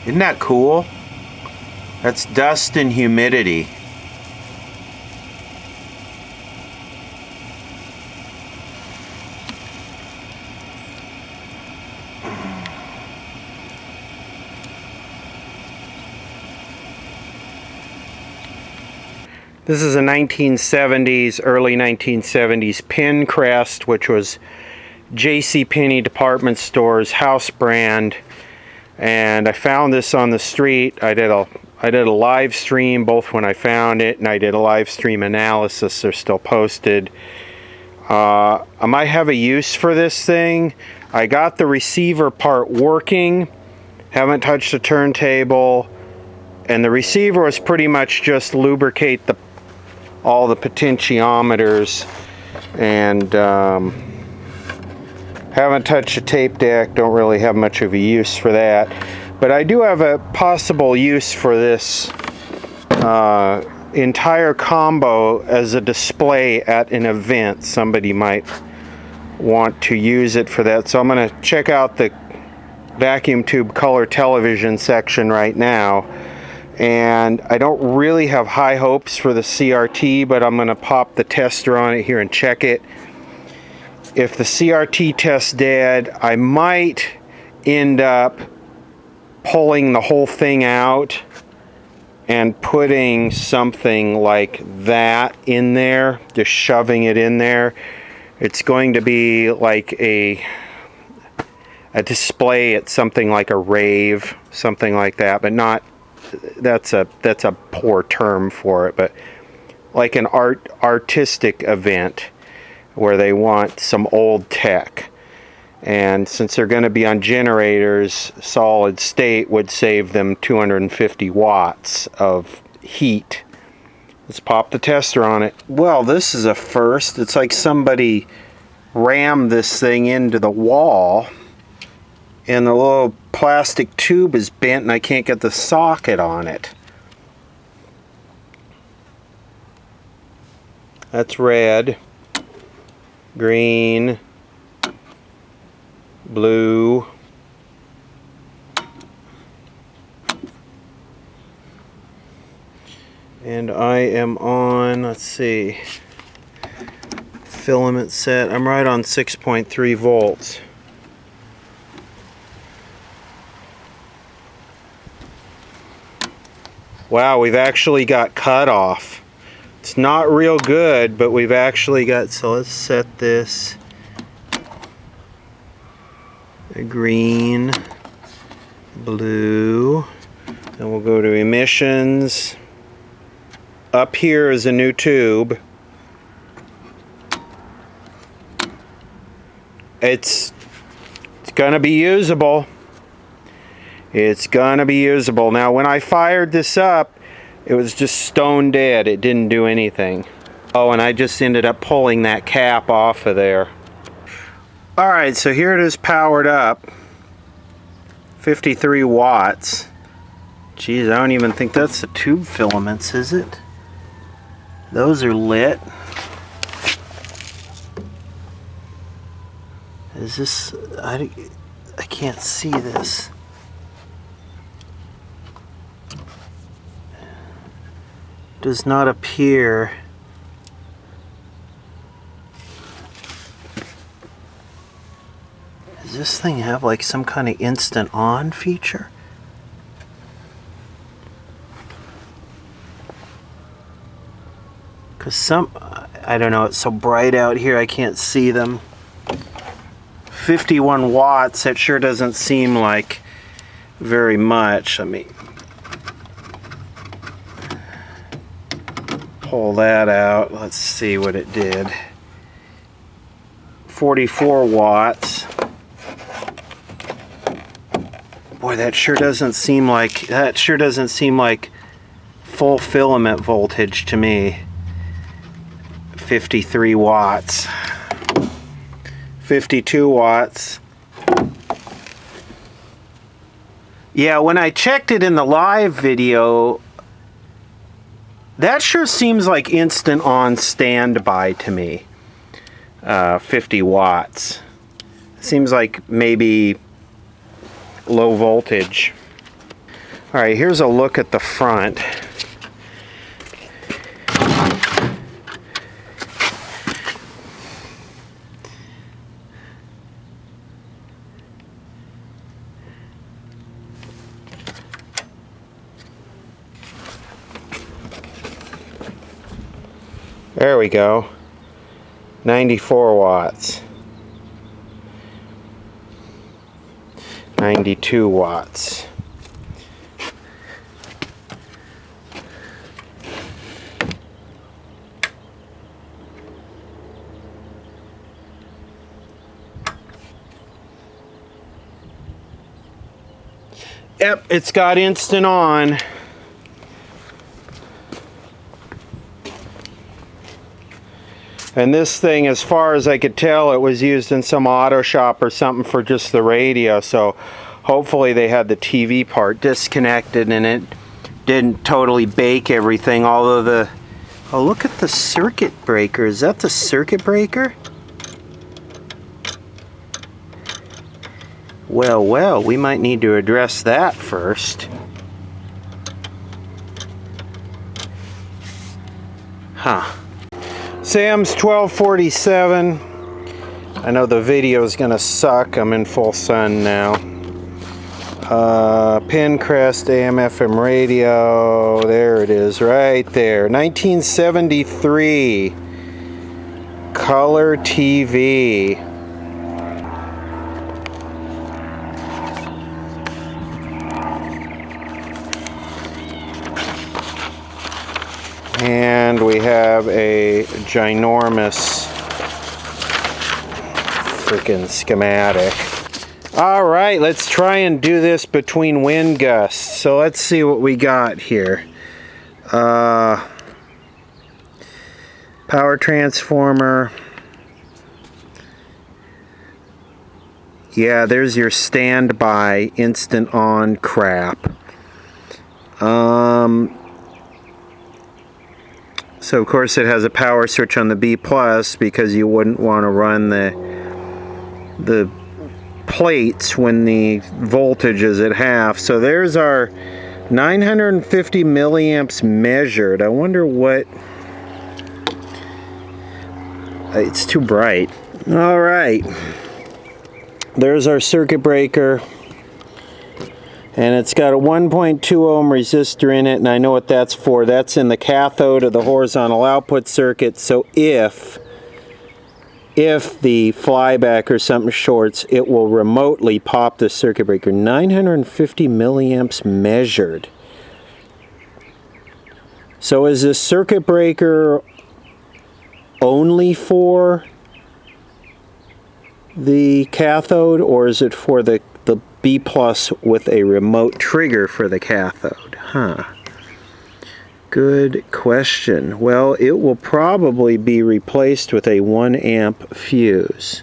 Isn't that cool? That's dust and humidity. This is a 1970s, early 1970s Pencrest, which was J.C. Penney department store's house brand. And I found this on the street. I did a live stream both when I found it and I did a live stream analysis. They're still posted. I might have a use for this thing. I got the receiver part working. Haven't touched the turntable. And the receiver was pretty much just lubricate all the potentiometers. And haven't touched the tape deck. Don't really have much of a use for that. But I do have a possible use for this entire combo as a display at an event. Somebody might want to use it for that. So I'm going to check out the vacuum tube color television section right now. And I don't really have high hopes for the CRT, but I'm going to pop the tester on it here and check it. If the CRT tests dead, I might end up pulling the whole thing out and putting something like that in there, just shoving it in there. It's going to be like a display at something like a rave, something like that, but not, that's a poor term for it, but like an artistic event where they want some old tech. And since they're going to be on generators, solid state would save them 250 watts of heat. Let's pop the tester on it. Well, this is a first. It's like somebody rammed this thing into the wall and the little plastic tube is bent and I can't get the socket on it. That's red, green, blue, and I am on, let's see, filament set. I'm right on 6.3 volts. Wow, we've actually got cutoff. It's not real good, but we've actually got, so let's set this green, blue, then we'll go to emissions. Up here is a new tube. It's gonna be usable. It's gonna be usable. Now when I fired this up, it was just stone dead. It didn't do anything. Oh, and I just ended up pulling that cap off of there. Alright, so here it is powered up. 53 watts. Geez, I don't even think that's the tube filaments, is it? Those are lit. Is this... I can't see this. Does not appear. Does this thing have like some kind of instant on feature? Because some, I don't know, it's so bright out here I can't see them. 51 watts, that sure doesn't seem like very much. Let me pull that out. Let's see what it did. 44 watts. Boy, that sure doesn't seem like full filament voltage to me. 53 watts. 52 watts. Yeah, when I checked it in the live video, that sure seems like instant on standby to me. 50 watts. Seems like maybe low voltage. Alright, here's a look at the front. There we go. 94 watts. 92 watts. Yep, it's got instant on. And this thing, as far as I could tell, it was used in some auto shop or something for just the radio, so hopefully they had the TV part disconnected and it didn't totally bake everything, although the... Oh, look at the circuit breaker. Is that the circuit breaker? Well, we might need to address that first. Huh. Sam's 1247. I know the video is gonna suck. I'm in full sun now. Pencrest AM/FM radio. There it is, right there. 1973. Color TV. And we have a ginormous freaking schematic. All right, let's try and do this between wind gusts. So let's see what we got here. Power transformer. Yeah, there's your standby instant on crap. So of course it has a power switch on the B plus because you wouldn't want to run the plates when the voltage is at half. So there's our 950 milliamps measured. I wonder what... It's too bright. All right. There's our circuit breaker. And it's got a 1.2 ohm resistor in it, and I know what that's for. That's in the cathode of the horizontal output circuit. So if the flyback or something shorts, it will remotely pop the circuit breaker. 950 milliamps measured. So is this circuit breaker only for the cathode, or is it for the B plus with a remote trigger for the cathode? Huh. Good question. Well, it will probably be replaced with a 1 amp fuse.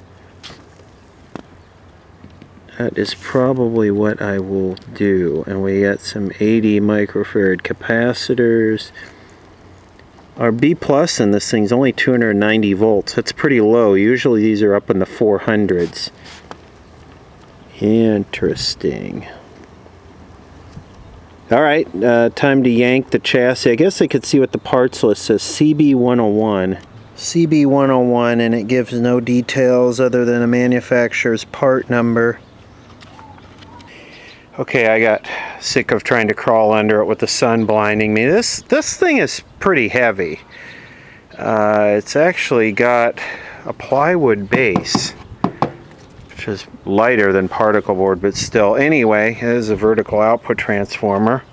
That is probably what I will do. And we got some 80 microfarad capacitors. Our B plus in this thing is only 290 volts. That's pretty low. Usually these are up in the 400s. Interesting. Alright, time to yank the chassis. I guess I could see what the parts list says. CB101. CB101, and it gives no details other than a manufacturer's part number. Okay, I got sick of trying to crawl under it with the sun blinding me. This thing is pretty heavy. It's actually got a plywood base, which is lighter than particle board, but still. Anyway, it is a vertical output transformer.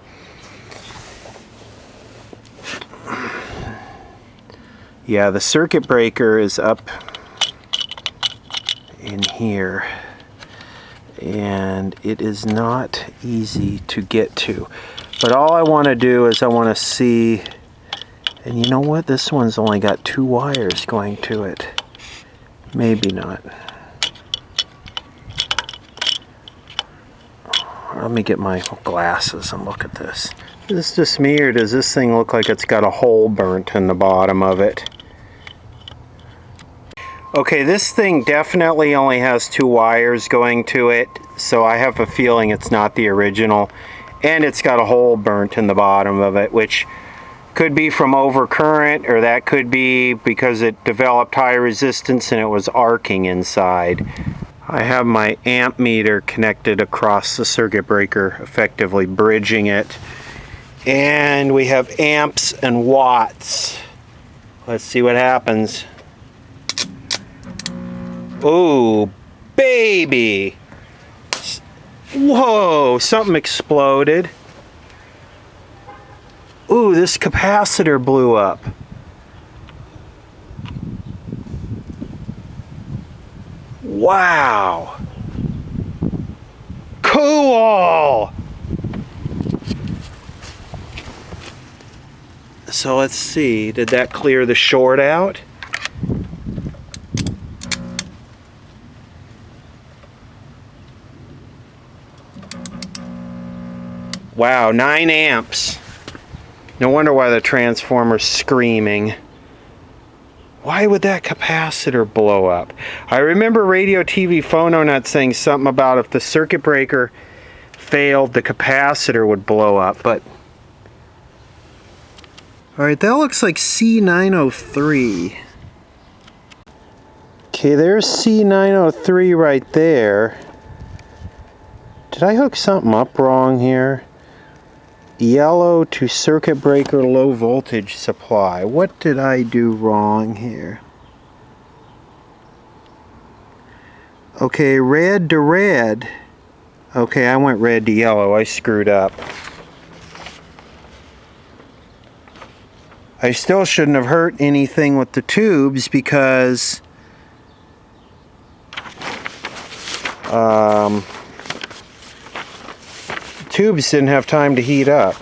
Yeah, the circuit breaker is up in here, and it is not easy to get to. But all I want to do is I want to see, and you know what? This one's only got 2 wires going to it. Maybe not. Let me get my glasses and look at this. Is this just me, or does this thing look like it's got a hole burnt in the bottom of it? Okay, this thing definitely only has 2 wires going to it, so I have a feeling it's not the original. and it's got a hole burnt in the bottom of it, which could be from overcurrent, or that could be because it developed high resistance and it was arcing inside. I have my amp meter connected across the circuit breaker, effectively bridging it. And we have amps and watts. Let's see what happens. Ooh, baby! Whoa, something exploded. Ooh, this capacitor blew up. Wow. Cool. So let's see, did that clear the short out? Wow, 9 amps. No wonder why the transformer's screaming. Why would that capacitor blow up? I remember Radio TV Phononut saying something about if the circuit breaker failed, the capacitor would blow up, but... Alright, that looks like C903. Okay, there's C903 right there. Did I hook something up wrong here? Yellow to circuit breaker low voltage supply. What did I do wrong here? Okay, red to red. Okay, I went red to yellow. I screwed up. I still shouldn't have hurt anything with the tubes because tubes didn't have time to heat up.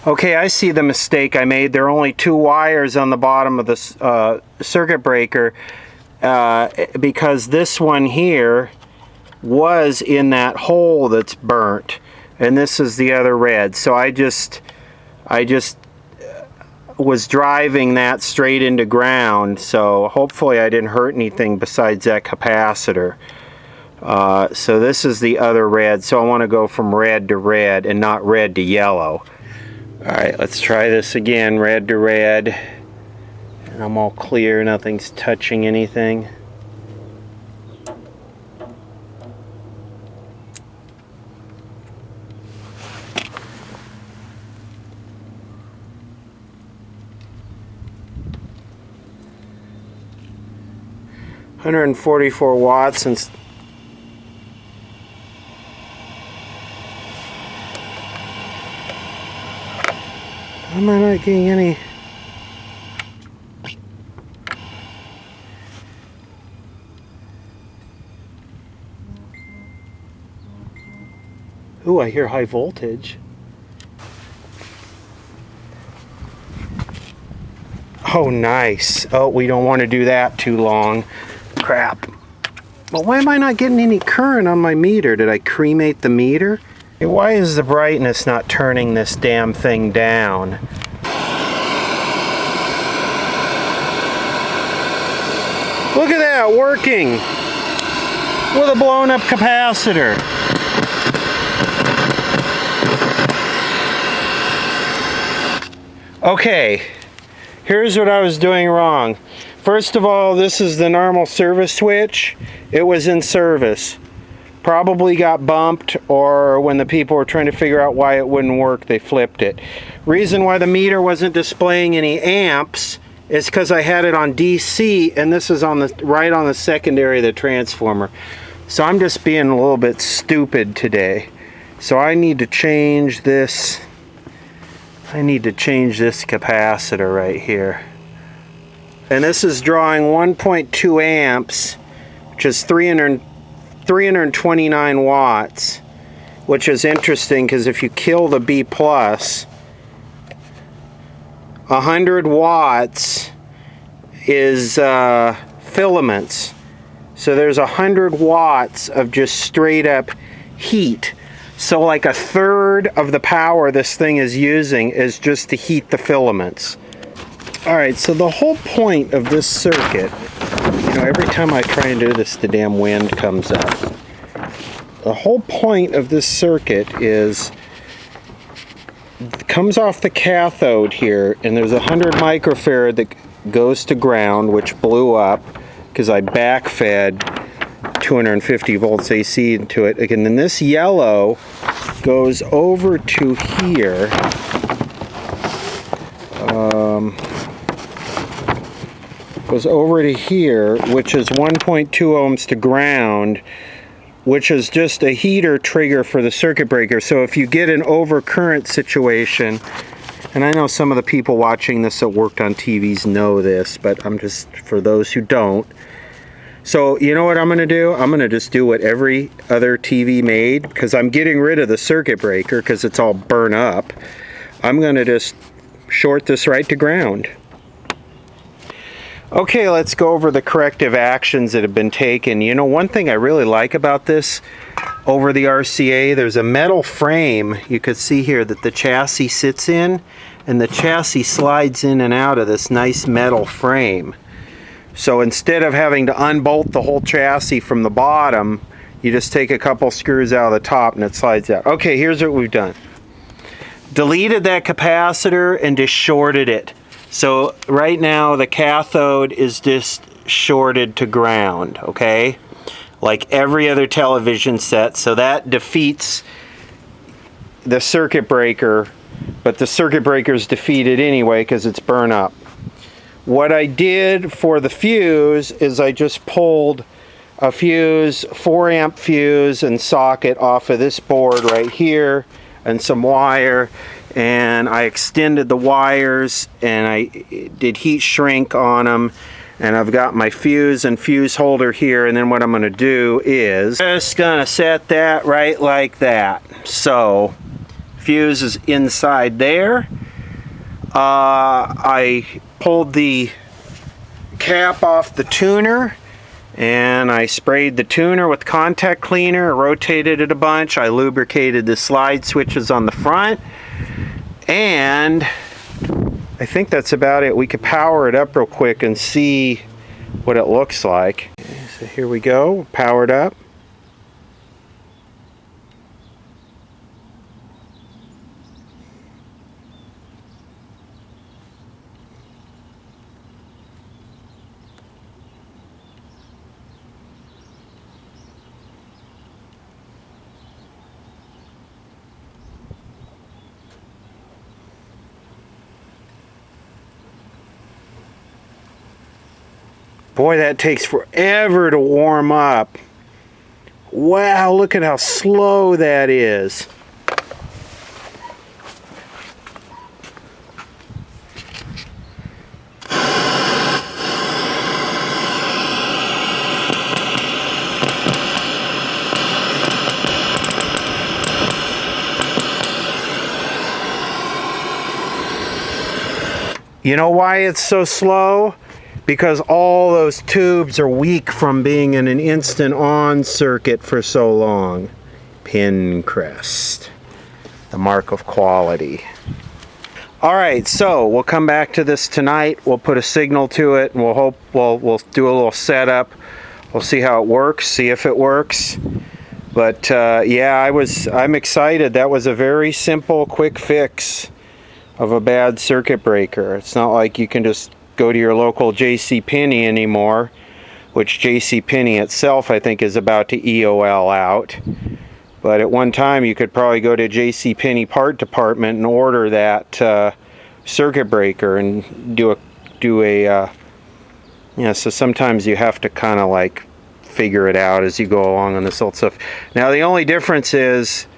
Okay, I see the mistake I made. There are only 2 wires on the bottom of the circuit breaker because this one here was in that hole that's burnt, and this is the other red. So I just was driving that straight into ground, so hopefully I didn't hurt anything besides that capacitor. So this is the other red, so I want to go from red to red and not red to yellow. Alright, let's try this again, red to red. And I'm all clear, nothing's touching anything. $144 watts and am I not getting any? Ooh, I hear high voltage. Oh, nice. Oh, we don't want to do that too long. Crap. Well, why am I not getting any current on my meter? Did I cremate the meter? Hey, why is the brightness not turning this damn thing down? Look at that, working with a blown up capacitor. Okay, here's what I was doing wrong. First of all, this is the normal service switch. It was in service. Probably got bumped, or when the people were trying to figure out why it wouldn't work, they flipped it. Reason why the meter wasn't displaying any amps is because I had it on DC, and this is on the right on the secondary of the transformer. So I'm just being a little bit stupid today. So I need to change this. I need to change this capacitor right here. And this is drawing 1.2 amps, which is 329 watts, which is interesting because if you kill the B+, 100 watts is filaments. So there's 100 watts of just straight up heat. So like a third of the power this thing is using is just to heat the filaments. Alright, so the whole point of this circuit, you know, every time I try and do this, the damn wind comes up. The whole point of this circuit is comes off the cathode here, and there's 100 microfarad that goes to ground, which blew up because I backfed 250 volts AC into it. Again, then this yellow goes over to here. Goes over to here, which is 1.2 ohms to ground, which is just a heater trigger for the circuit breaker. So if you get an overcurrent situation, and I know some of the people watching this that worked on TVs know this, but I'm just, for those who don't. So you know what I'm going to do? I'm going to just do what every other TV made, because I'm getting rid of the circuit breaker because it's all burnt up. I'm going to just short this right to ground. Okay, let's go over the corrective actions that have been taken. You know, one thing I really like about this over the RCA, there's a metal frame you could see here that the chassis sits in, and the chassis slides in and out of this nice metal frame. So instead of having to unbolt the whole chassis from the bottom, you just take a couple screws out of the top and it slides out. Okay, here's what we've done. Deleted that capacitor and just shorted it. So right now the cathode is just shorted to ground, okay? Like every other television set, so that defeats the circuit breaker, but the circuit breaker is defeated anyway because it's burnt up. What I did for the fuse is I just pulled a fuse, 4 amp fuse and socket off of this board right here and some wire, and I extended the wires and I did heat shrink on them, and I've got my fuse and fuse holder here, and then what I'm going to do is just going to set that right like that. So fuse is inside there. I pulled the cap off the tuner and I sprayed the tuner with contact cleaner, rotated it a bunch. I lubricated the slide switches on the front, and I think that's about it. We could power it up real quick and see what it looks like. So here we go, powered up. Boy, that takes forever to warm up. Wow, look at how slow that is. You know why it's so slow? Because all those tubes are weak from being in an instant on circuit for so long. Pencrest, the mark of quality. All right, so we'll come back to this tonight. We'll put a signal to it, and we'll do a little setup. We'll see how it works, see if it works. But yeah, I'm excited. That was a very simple, quick fix of a bad circuit breaker. It's not like you can just go to your local JCPenney anymore, which JCPenney itself I think is about to EOL out. But at one time you could probably go to JCPenney part department and order that circuit breaker and do a you know, so sometimes you have to kind of like figure it out as you go along on this old stuff. Now the only difference is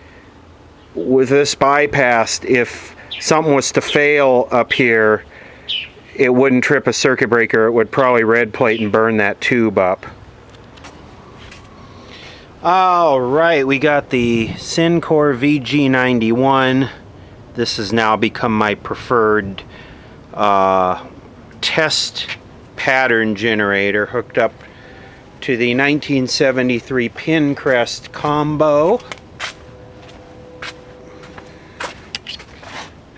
with this bypassed, if something was to fail up here, it wouldn't trip a circuit breaker. It would probably red plate and burn that tube up. All right, we got the Syncor VG91. This has now become my preferred test pattern generator, hooked up to the 1973 Pencrest combo.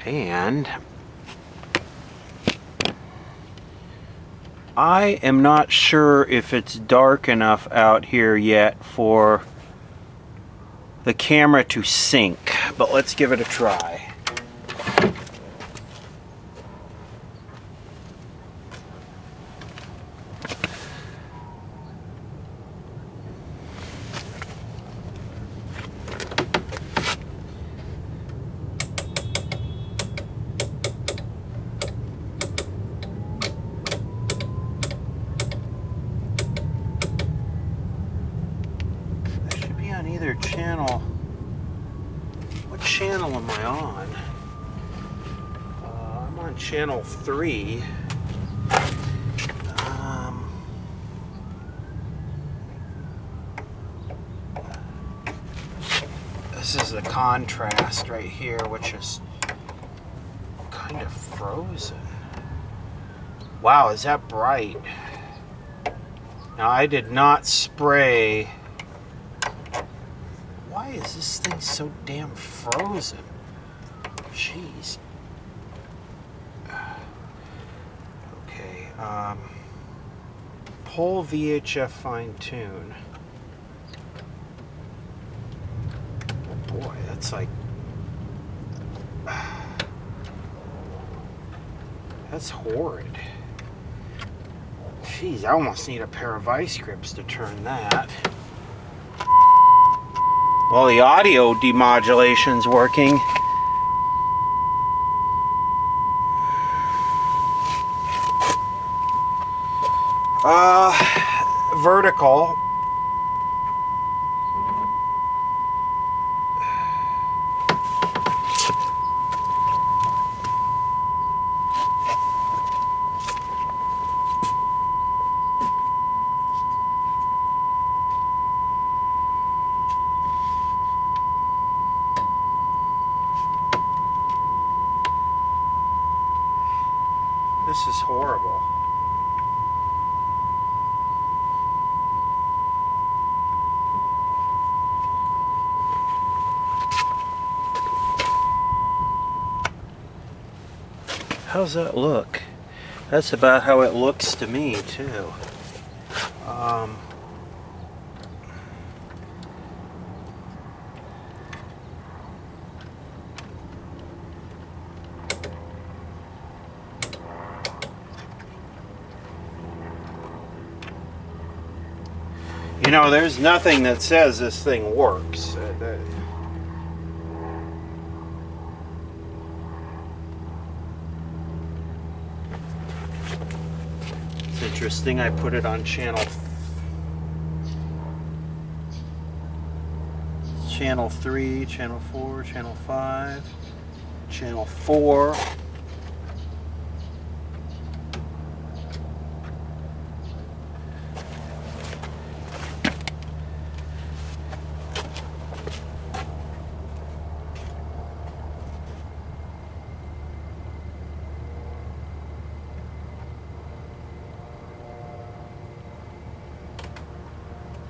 And I am not sure if it's dark enough out here yet for the camera to sync, but let's give it a try. on channel 3. This is the contrast right here, which is kind of frozen. Wow, is that bright? Now, I did not spray. Why is this thing so damn frozen? Jeez. Okay, pull VHF fine tune. Oh boy, that's like, that's horrid. Jeez, I almost need a pair of vice grips to turn that. Well, the audio demodulation's working. Vertical. This is horrible. How's that look? That's about how it looks to me, too. You know, there's nothing that says this thing works. It's interesting. I put it on channel 3, channel 4, channel 5, channel 4.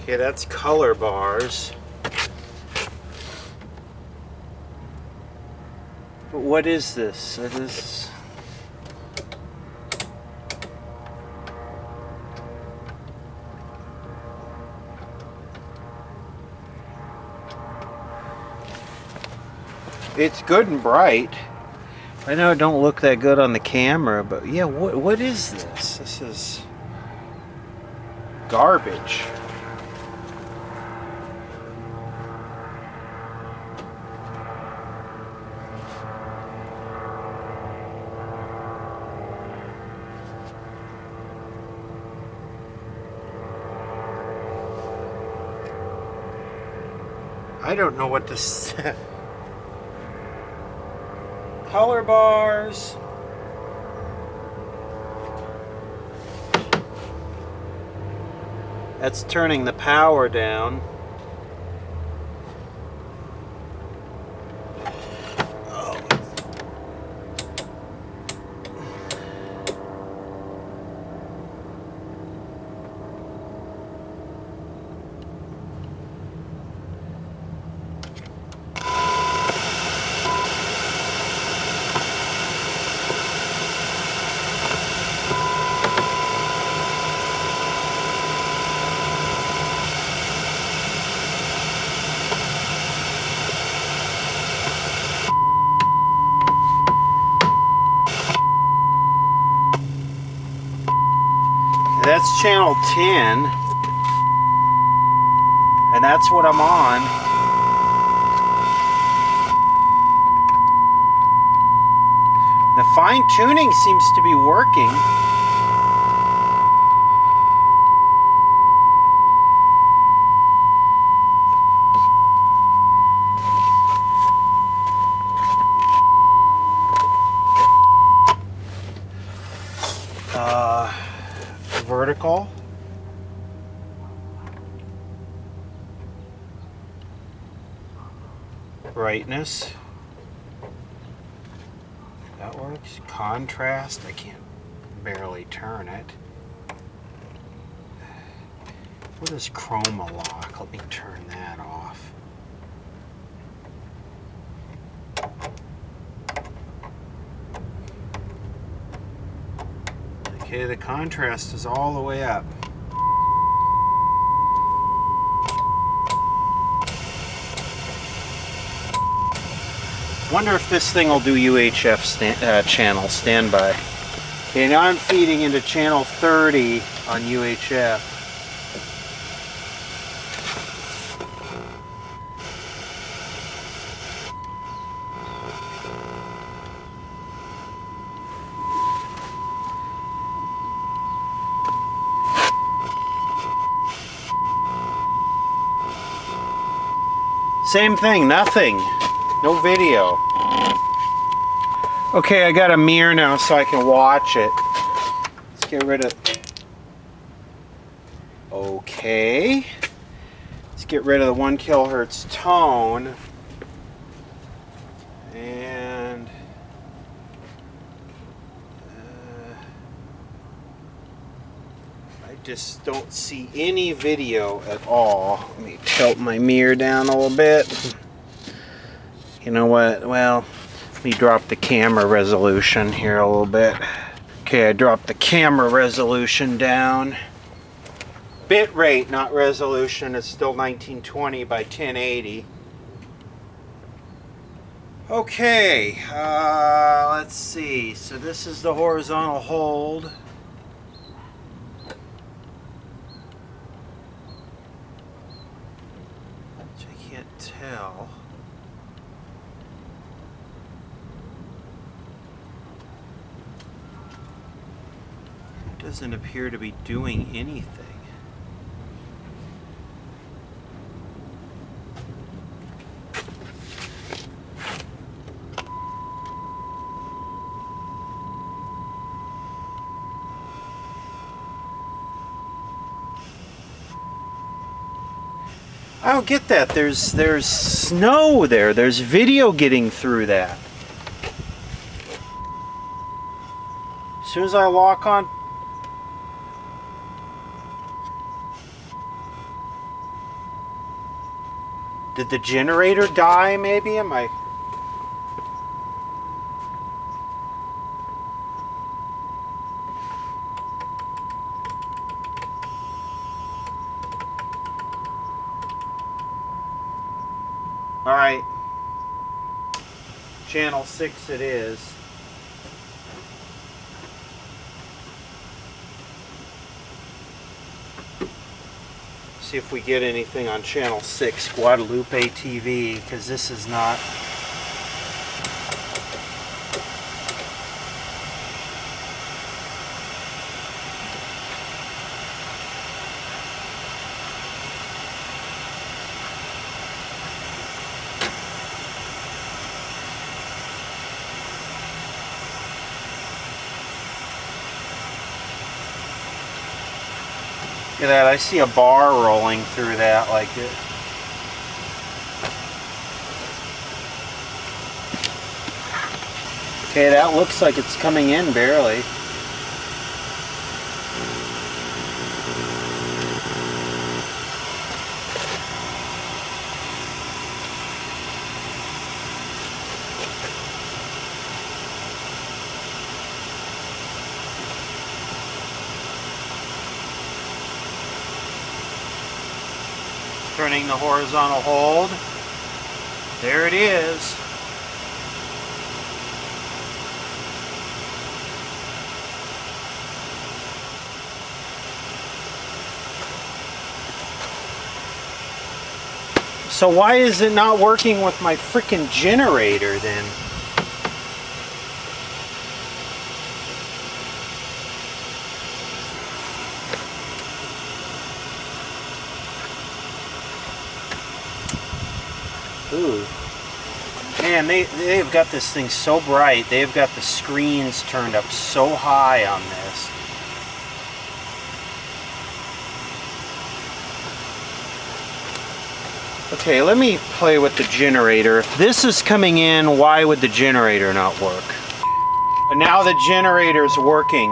Okay, that's color bars. But what is this? It's good and bright. I know it don't look that good on the camera, but yeah, what is this? This is garbage. I don't know what this color bars. That's turning the power down. That's channel 10, and that's what I'm on. The fine tuning seems to be working. vertical. Brightness. That works. Contrast. I can't barely turn it. What is chroma lock? Let me turn that off. Okay, the contrast is all the way up. Wonder if this thing will do UHF channel standby. Okay, now I'm feeding into channel 30 on UHF. Same thing, nothing. No video. Okay, I got a mirror now so I can watch it. Let's get rid of... Okay. Let's get rid of the 1 kilohertz tone. And... I just don't see any video at all. Let me tilt my mirror down a little bit. You know what? Well, let me drop the camera resolution here a little bit. Okay, I dropped the camera resolution down. Bit rate, not resolution, is still 1920 by 1080. Okay, let's see. So this is the horizontal hold. Which I can't tell. Doesn't appear to be doing anything. I don't get that. There's snow there. There's video getting through that. As soon as I lock on. Did the generator die, maybe? Am I... Alright. Channel 6 it is. See if we get anything on channel 6 Guadalupe TV, because this is not... Look at that, I see a bar rolling through that like it. Okay, that looks like it's coming in barely. Turning the horizontal hold. There it is. So why is it not working with my freaking generator then? Ooh. Man, they've got this thing so bright. They've got the screens turned up so high on this. Okay, let me play with the generator. If this is coming in, why would the generator not work? And now the generator's working.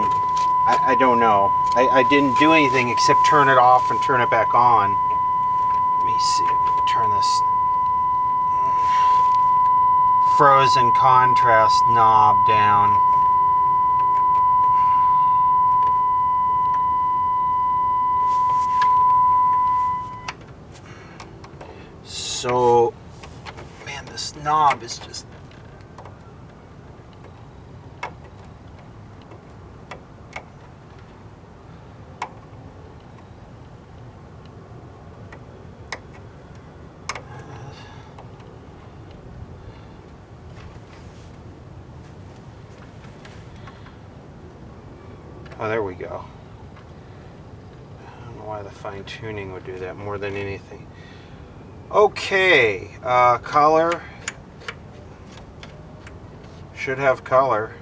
I don't know. I didn't do anything except turn it off and turn it back on. Let me see. Turn this frozen contrast knob down. So, man, this knob is just... Oh, there we go. I don't know why the fine tuning would do that more than anything. Okay, color. Should have color.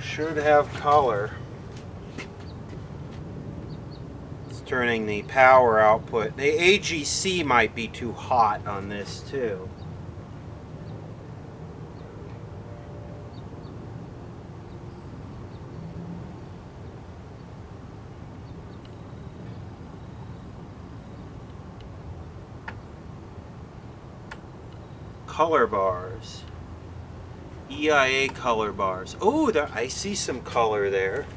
Should have color. Turning the power output. The AGC might be too hot on this too. Color bars. EIA color bars. Oh, there, I see some color there.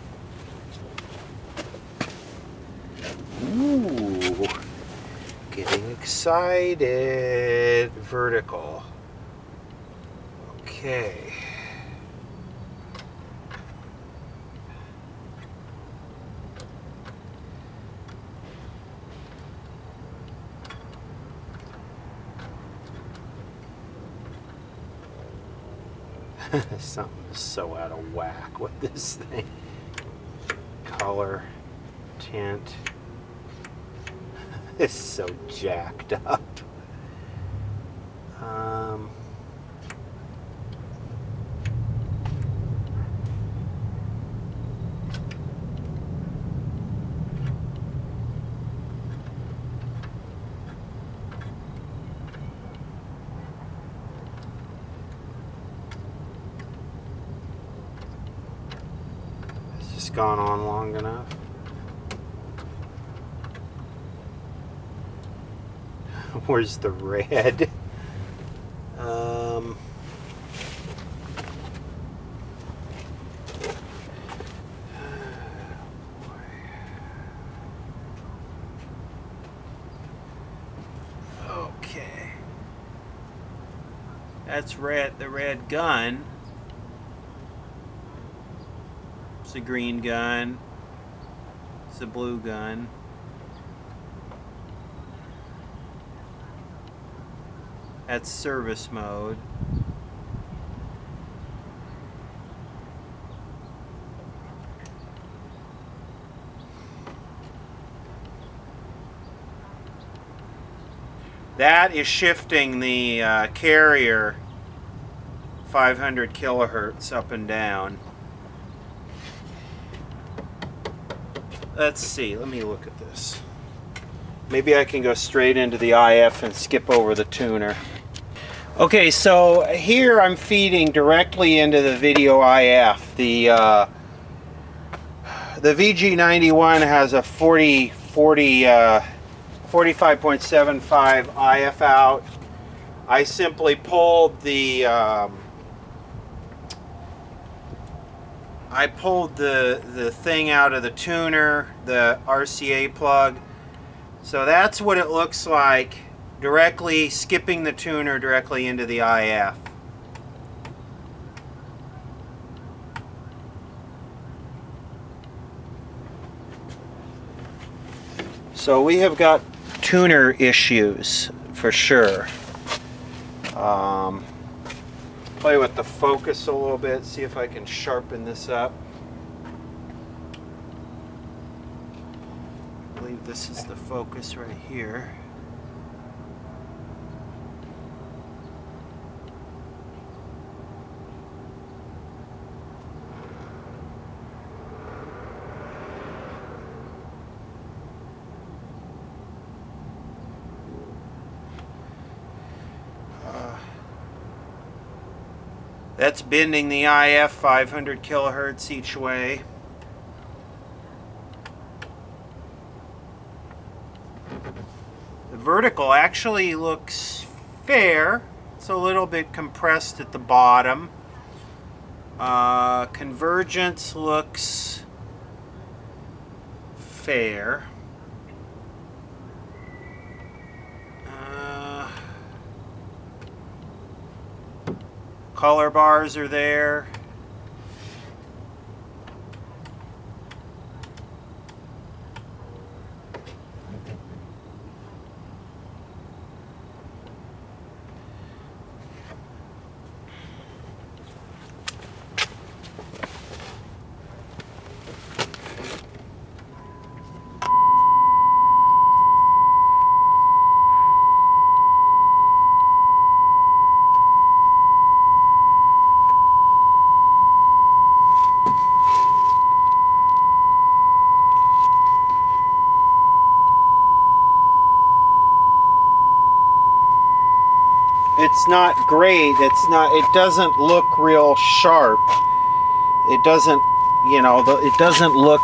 Ooh, getting excited. Vertical. Okay. Something's so out of whack with this thing. Color, tint. It's so jacked up. Has this gone on long enough? Where's the red? Okay. That's red, the red gun. It's a green gun. It's a blue gun. That's service mode. That is shifting the carrier 500 kilohertz up and down. Let's see, let me look at this. Maybe I can go straight into the IF and skip over the tuner. Okay, so here I'm feeding directly into the video IF. The VG91 has a 45.75 IF out. I simply pulled the the thing out of the tuner, the RCA plug. So that's what it looks like, directly skipping the tuner directly into the IF. So we have got tuner issues for sure. Play with the focus a little bit, see if I can sharpen this up. I believe this is the focus right here. That's bending the IF 500 kilohertz each way. The vertical actually looks fair. It's a little bit compressed at the bottom. Convergence looks fair. Color bars are there. It's not great. It doesn't look real sharp. It doesn't, it doesn't look,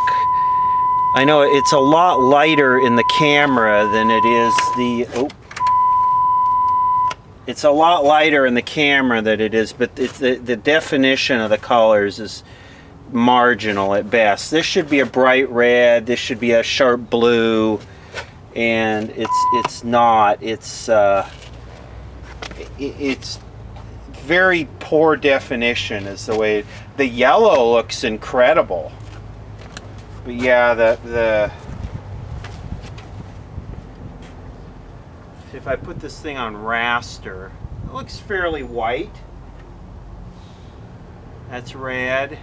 I know it's a lot lighter in the camera than it is it's a lot lighter in the camera than it is, but the definition of the colors is marginal at best. This should be a bright red, this should be a sharp blue, and it's not. It's very poor definition is the way. The yellow looks incredible, but yeah, if I put this thing on raster, it looks fairly white. That's red,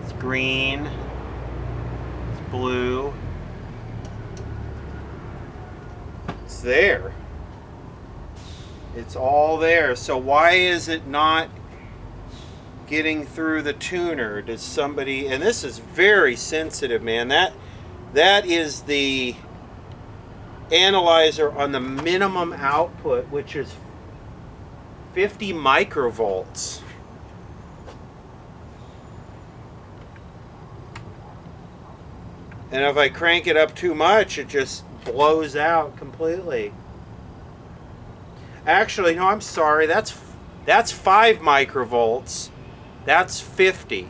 it's green, it's blue, it's there. It's all there. So why is it not getting through the tuner? Does somebody, and this is very sensitive, man. That is the analyzer on the minimum output, which is 50 microvolts. And if I crank it up too much, it just blows out completely. Actually, no, I'm sorry. That's 5 microvolts. That's 50.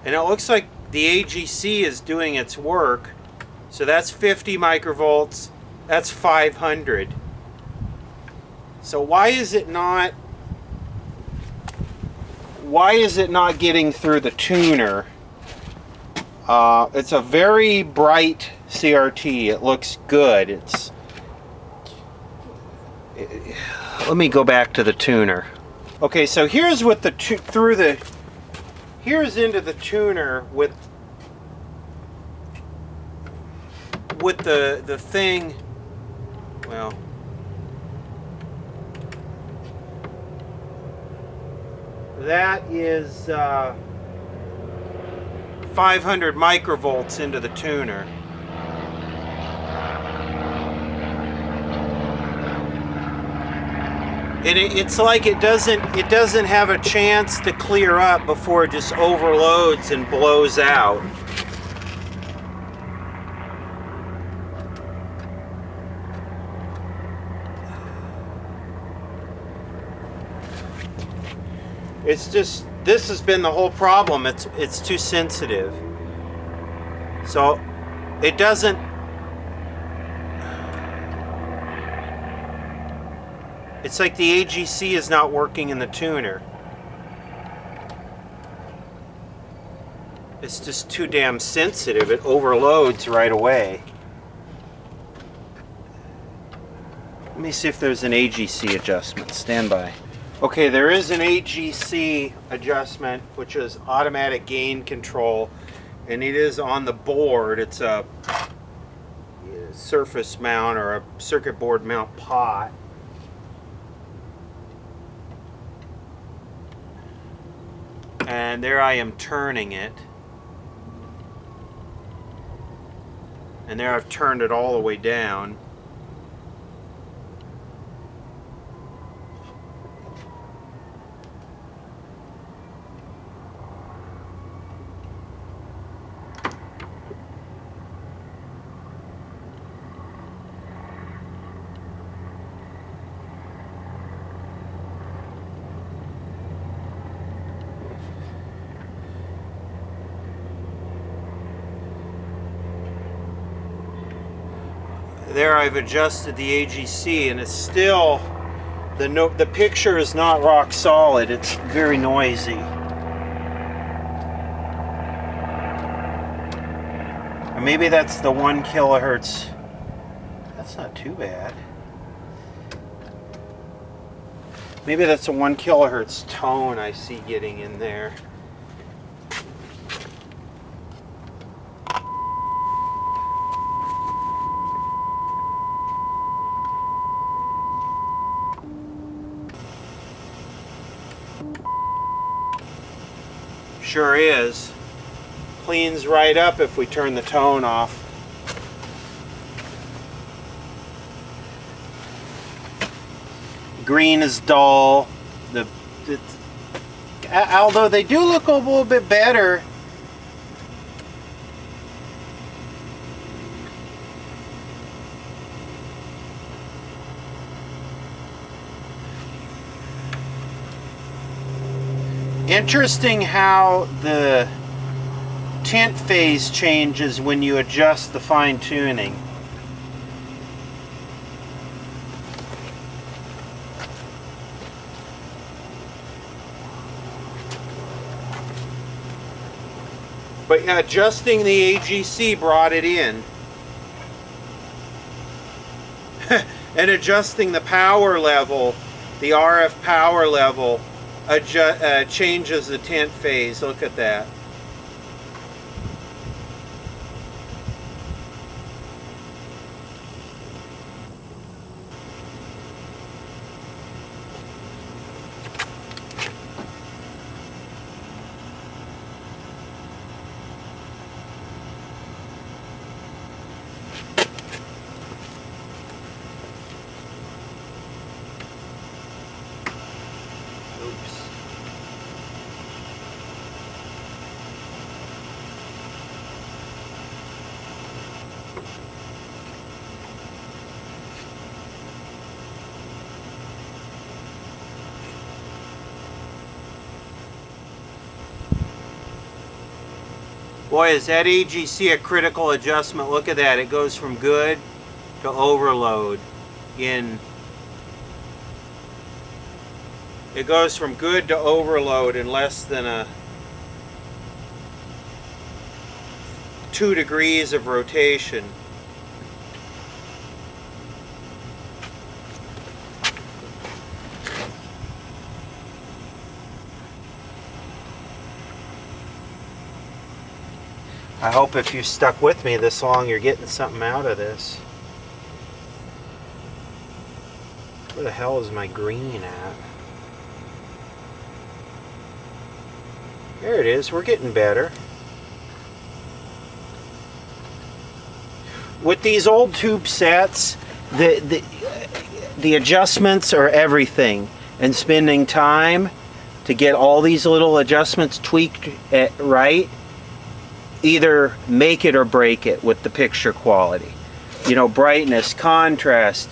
And it looks like the AGC is doing its work. So that's 50 microvolts. That's 500. So why is it not getting through the tuner? It's a very bright CRT. It looks good. Let me go back to the tuner. Okay, so here's what here's into the tuner with the thing. Well, that is 500 microvolts into the tuner. And it's like it doesn't have a chance to clear up before it just overloads and blows out. It's just, this has been the whole problem. It's too sensitive. So it doesn't. It's like the AGC is not working in the tuner. It's just too damn sensitive. It overloads right away. Let me see if there's an AGC adjustment. Stand by. Okay, there is an AGC adjustment, which is automatic gain control, and it is on the board. It's a surface mount or a circuit board mount pot. And there I am turning it. And there I've turned it all the way down. There I've adjusted the AGC, and it's still, the picture is not rock solid. It's very noisy. Or maybe that's the 1 kilohertz. That's not too bad. Maybe that's a 1 kilohertz tone I see getting in there. Sure is. Cleans right up if we turn the tone off. Green is dull. Although they do look a little bit better. Interesting how the tint phase changes when you adjust the fine tuning. But yeah, adjusting the AGC brought it in. And adjusting the power level, the RF power level, changes the tint phase. Look at that. Boy, is that AGC a critical adjustment. Look at that. It goes from good to overload in... It goes from good to overload in less than a 2 degrees of rotation. I hope if you stuck with me this long, you're getting something out of this. Where the hell is my green at? There it is. We're getting better. With these old tube sets, the adjustments are everything. And spending time to get all these little adjustments tweaked right, either make it or break it with the picture quality. You know, brightness, contrast,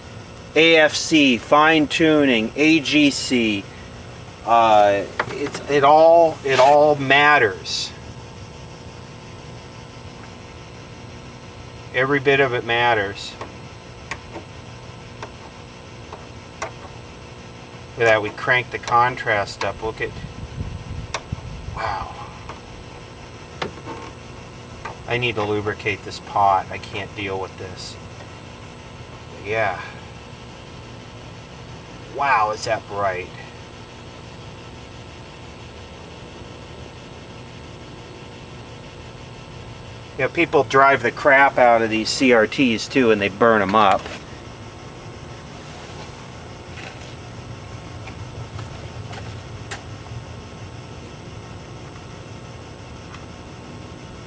AFC, fine tuning, AGC. It all matters. Every bit of it matters. Look at that, we cranked the contrast up. Look at, wow. I need to lubricate this pot. I can't deal with this. Yeah. Wow, is that bright. Yeah, people drive the crap out of these CRTs too, and they burn them up.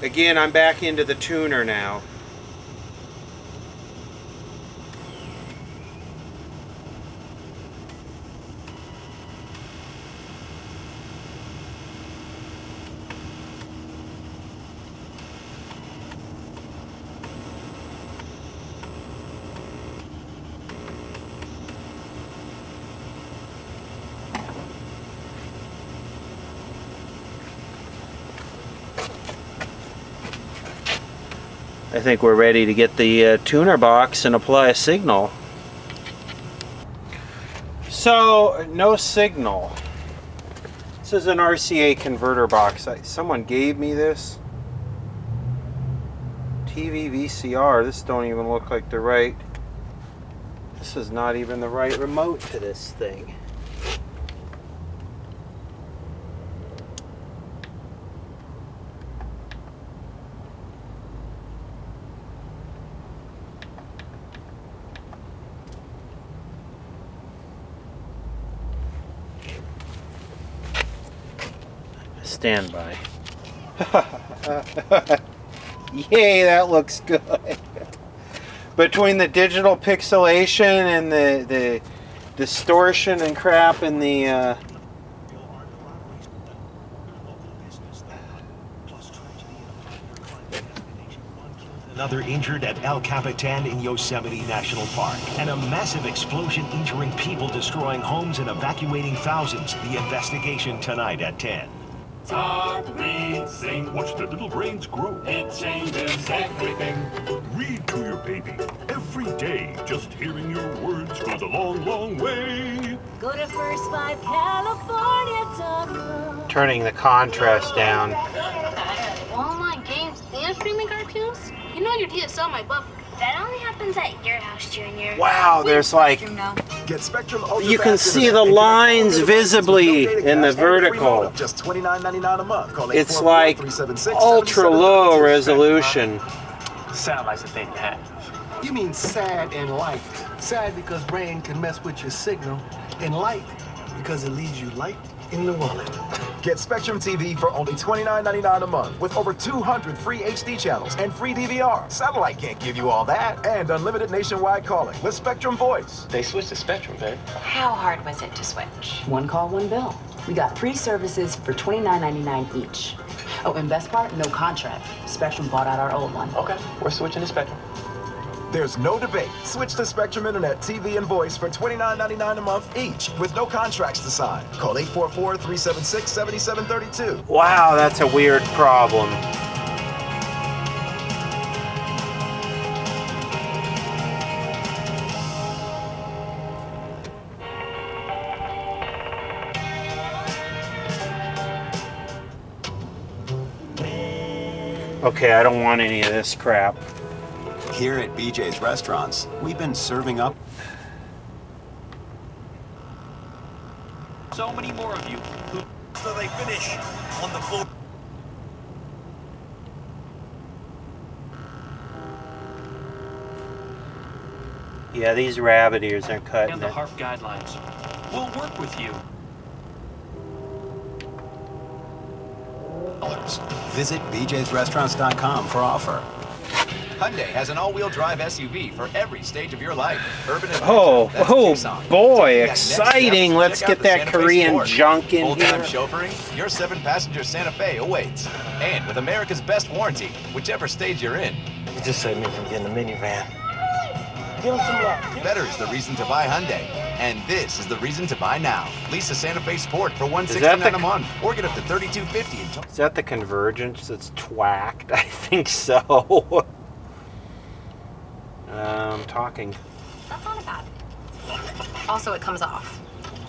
Again, I'm back into the tuner now. I think we're ready to get the tuner box and apply a signal. So, no signal. This is an RCA converter box. Someone gave me this. TV VCR. This don't even look like the right. This is not even the right remote to this thing. Standby. Yay, that looks good. Between the digital pixelation and the distortion and crap and the Another injured at El Capitan in Yosemite National Park. And a massive explosion injuring people, destroying homes and evacuating thousands. The investigation tonight at 10. Talk, read, sing. Watch their little brains grow. It changes everything. Read to your baby every day. Just hearing your words goes a long, long way. Go to first5california.com. turning the contrast down. Online games and streaming cartoons? You know your DSL might buffer. That only happens at your house, Junior. Wow, there's like, Get Spectrum Ultra you can Fast see the Internet lines and visibly no data in the cash and free vertical. modem, Just $29.99 a month. Call It's 844-376-7732. like ultra low resolution. Sound like the thing you have. You mean sad and light. Sad because rain can mess with your signal, and light because it leaves you light in the wallet. Get Spectrum TV for only $29.99 a month with over 200 free HD channels and free DVR. Satellite can't give you all that. And unlimited nationwide calling with Spectrum Voice. They switched to Spectrum, babe. How hard was it to switch? One call, one bill. We got 3 services for $29.99 each. Oh, and best part, no contract. Spectrum bought out our old one. Okay, we're switching to Spectrum. There's no debate. Switch to Spectrum Internet, TV, and voice for $29.99 a month each with no contracts to sign. Call 844-376-7732. Wow, that's a weird problem. Okay, I don't want any of this crap. Here at BJ's Restaurants, we've been serving up So many more of you. So they finish on the floor. Yeah, these rabbit ears are cutting And the it. HARP guidelines. We'll work with you. Visit bjsrestaurants.com for offer. Hyundai has an all-wheel drive SUV for every stage of your life. Urban and Oh, That's oh Tucson. boy, Take next exciting. steps. Let's Check get out the that Santa Fe Korean Sport. junk in Full-time here. chauffeuring, your 7-passenger Santa Fe awaits. And with America's best warranty, whichever stage you're in. You just saved me from getting a minivan. Give him some love. Better is the reason to buy Hyundai. And this is the reason to buy now. Lease a Santa Fe Sport for $169 a month, or get up to $32.50 in total. Is that the Convergence that's twacked? I think so. Talking. That's not bad. Also, it comes off.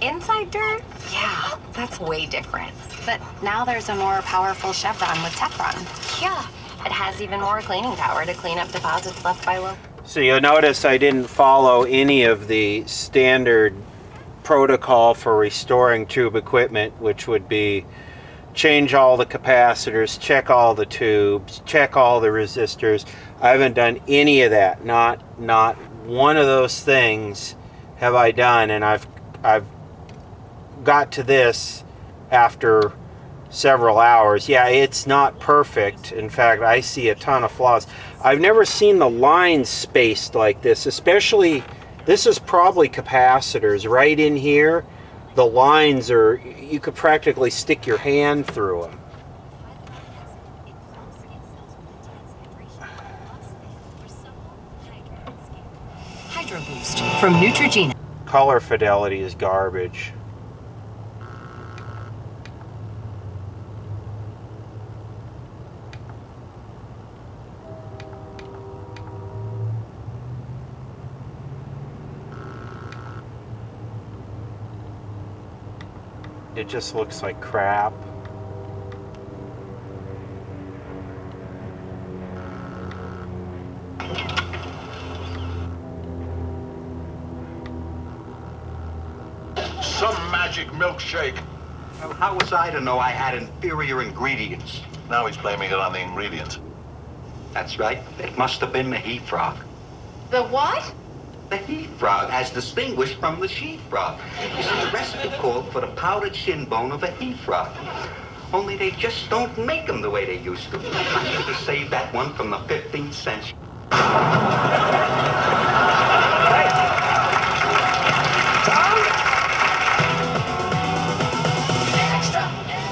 Inside dirt? Yeah, that's way different. But now there's a more powerful Chevron with Teflon. Yeah, it has even more cleaning power to clean up deposits left by low. So you'll notice I didn't follow any of the standard protocol for restoring tube equipment, which would be change all the capacitors, check all the tubes, check all the resistors. I haven't done any of that. Not one of those things have I done, and I've got to this after several hours. Yeah, it's not perfect. In fact, I see a ton of flaws. I've never seen the lines spaced like this, especially, this is probably capacitors. Right in here, the lines are, you could practically stick your hand through them. Hydro Boost from Neutrogena. Color fidelity is garbage. it just looks like crap. Some magic milkshake. Well, how was I to know I had inferior ingredients? Now he's blaming it on the ingredients. That's right. It must have been the heat frog. The what? The heat frog, as distinguished from the sheep frog. You see, the recipe called for the powdered shin bone of a heat frog. Only they just don't make them the way they used to. I should have saved that one from the 15th century.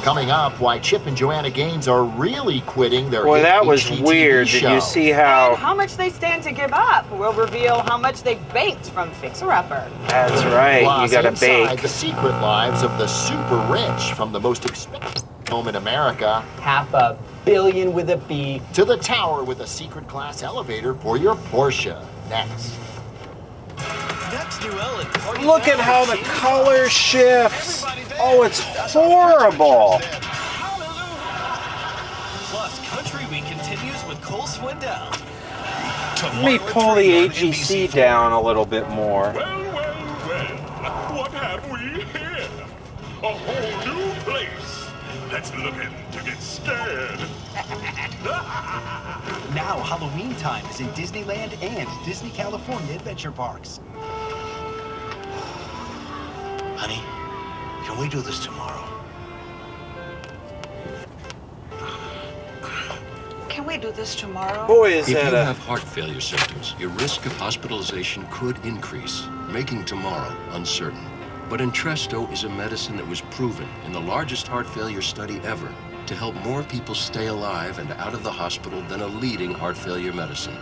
Coming up, why Chip and Joanna Gaines are really quitting their Boy, that was HGTV weird. show. Did you see how... And how much they stand to give up. We'll reveal how much they baked from Fixer Upper. That's right, Plus, you gotta inside bake. the secret lives of the super rich, from the most expensive home in America, $500 million with a B, to the tower with a secret class elevator for your Porsche. Next. Look at how the color shifts. Oh, it's horrible. Plus, Country Week continues with Cole Swindell. Let me pull the AGC down a little bit more. Well, what have we here? A whole new place that's looking to get scared. Now, Halloween time is in Disneyland and Disney California Adventure Parks. Honey, can we do this tomorrow? Can we do this tomorrow? Boy, is If you that a... have heart failure symptoms, your risk of hospitalization could increase, making tomorrow uncertain. But Entresto is a medicine that was proven in the largest heart failure study ever to help more people stay alive and out of the hospital than a leading heart failure medicine.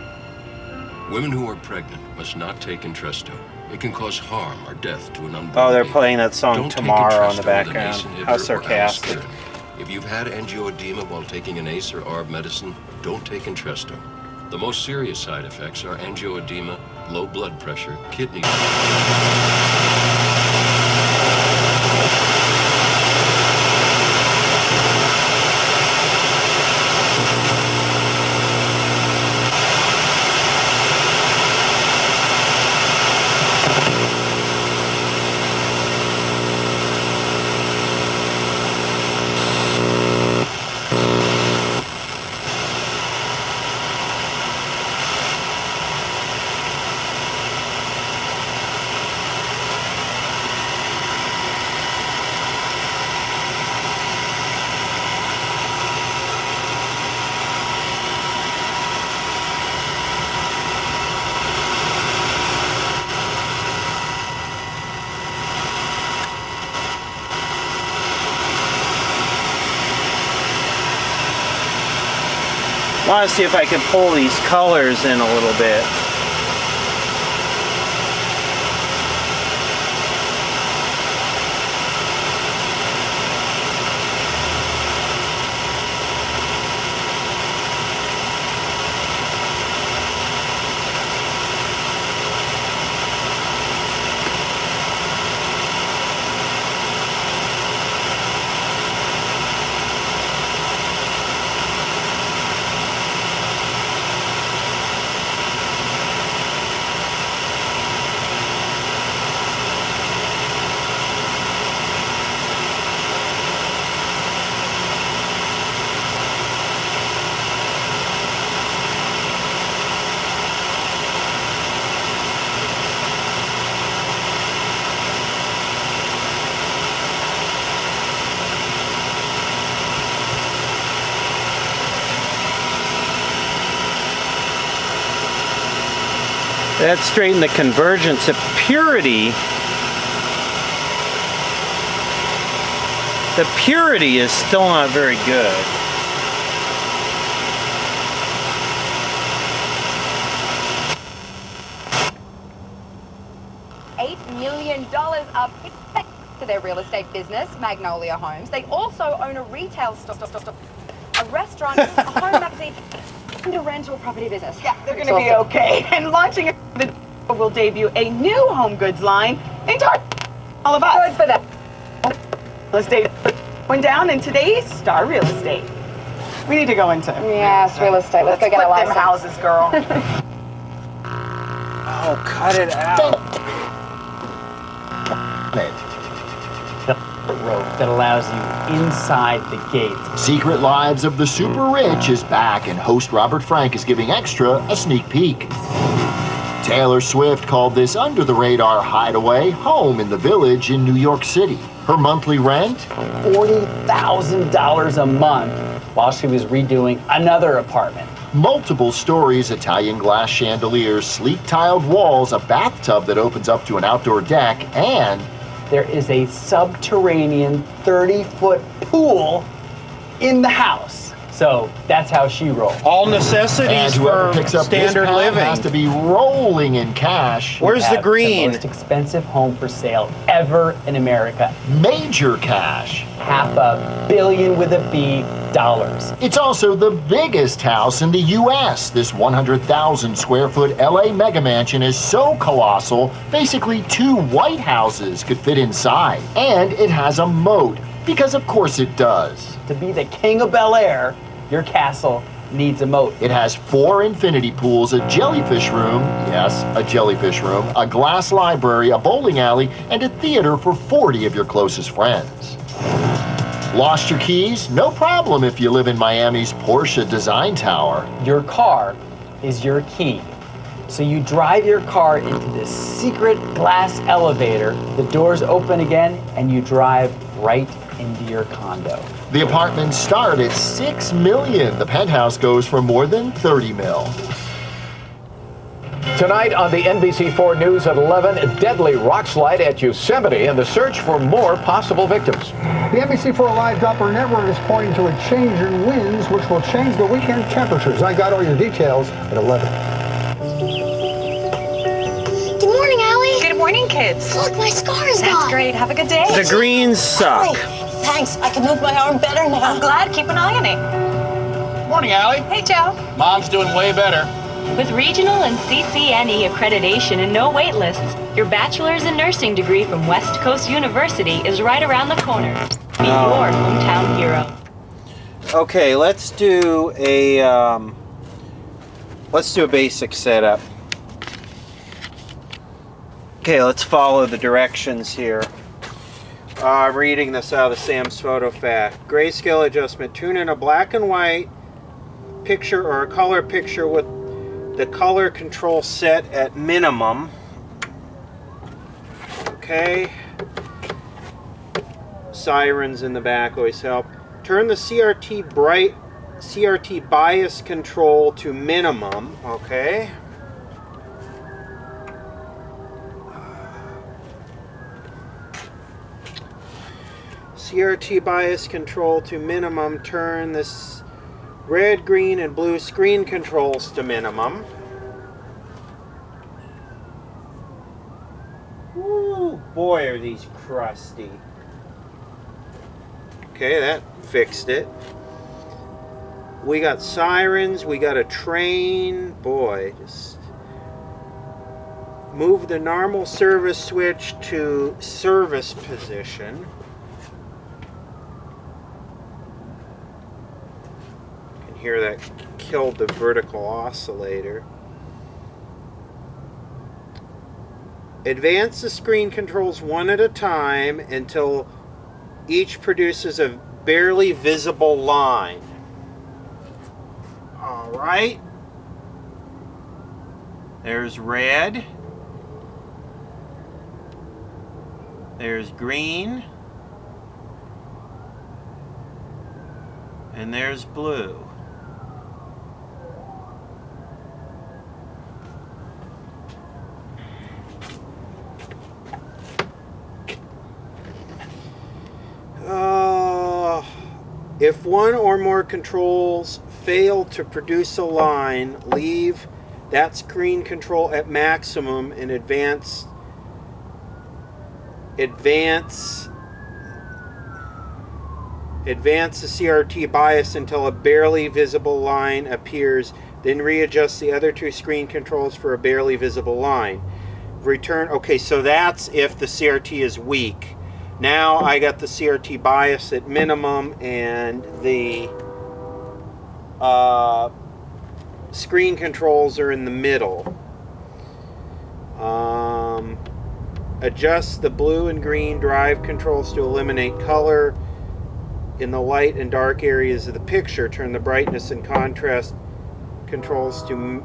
Women who are pregnant must not take Entresto. It can cause harm or death to an unborn Oh, they're baby. playing that song Don't take Tomorrow in the Entresto with an background. ACE inhibitor How or sarcastic. aspirin. If you've had angioedema while taking an ACE or ARB medicine, don't take Entresto. The most serious side effects are angioedema, low blood pressure, kidney... I want to see if I can pull these colors in a little bit. That's straighten the convergence of purity. The purity is still not very good. $8 million up to their real estate business, Magnolia Homes. They also own a retail store, a restaurant, a home magazine, and a rental property business. Yeah, they're going to be okay. And launching it, will debut a new home goods line in Target. All of us. Good for them. Real estate went down in today's Star Real Estate. We need to go into Yes, real estate. Let's go get a flip them license. houses, girl. Oh, cut it out. The rope that allows you inside the gate. Secret Lives of the Super Rich is back, and host Robert Frank is giving Extra a sneak peek. Taylor Swift called this under-the-radar hideaway home in the Village in New York City. Her monthly rent? $40,000 a month while she was redoing another apartment. Multiple stories, Italian glass chandeliers, sleek tiled walls, a bathtub that opens up to an outdoor deck, and there is a subterranean 30-foot pool in the house. So that's how she rolls. All necessities and whoever for picks up standard this living has to be rolling in cash. Where's the green? The most expensive home for sale ever in America. Major cash. $500 million with a B dollars. It's also the biggest house in the U.S. This 100,000 square foot LA mega mansion is so colossal, basically 2 White Houses could fit inside. And it has a moat, because of course it does. To be the king of Bel Air, your castle needs a moat. It has 4 infinity pools, a jellyfish room, yes, a jellyfish room, a glass library, a bowling alley, and a theater for 40 of your closest friends. Lost your keys? No problem if you live in Miami's Porsche Design Tower. Your car is your key. So you drive your car into this secret glass elevator, the doors open again, and you drive right into your condo. The apartments start at $6 million. The penthouse goes for more than $30 million. Tonight on the NBC4 News at 11, deadly rock slide at Yosemite and the search for more possible victims. The NBC4 Live Doppler network is pointing to a change in winds, which will change the weekend temperatures. I got all your details at 11. Good morning, Allie. Good morning, kids. Look, my scar is gone. That's great. Have a good day. The greens suck. Allie, thanks. I can move my arm better now. I'm glad. Keep an eye on it. Morning, Allie. Hey, Joe. Mom's doing way better. With regional and CCNE accreditation and no wait lists, your bachelor's in nursing degree from West Coast University is right around the corner. Be your hometown hero. Okay, let's do a basic setup. Okay, let's follow the directions here. I'm reading this out of the Sam's Photo Fact. Grayscale adjustment. Tune in a black and white picture or a color picture with the color control set at minimum. Okay. Sirens in the back always help. Turn the CRT bias control to minimum. Okay. CRT bias control to minimum. Turn this red, green, and blue screen controls to minimum. Ooh, boy, are these crusty. Okay, that fixed it. We got sirens, we got a train. Boy, just move the normal service switch to service position. Here, that killed the vertical oscillator. Advance the screen controls one at a time until each produces a barely visible line. All right. There's red. There's green. And there's blue. If one or more controls fail to produce a line, leave that screen control at maximum and advance the CRT bias until a barely visible line appears, then readjust the other 2 screen controls for a barely visible line. Return, okay, so that's if the CRT is weak. Now I got the CRT bias at minimum, and the screen controls are in the middle. Adjust the blue and green drive controls to eliminate color in the light and dark areas of the picture. Turn the brightness and contrast controls to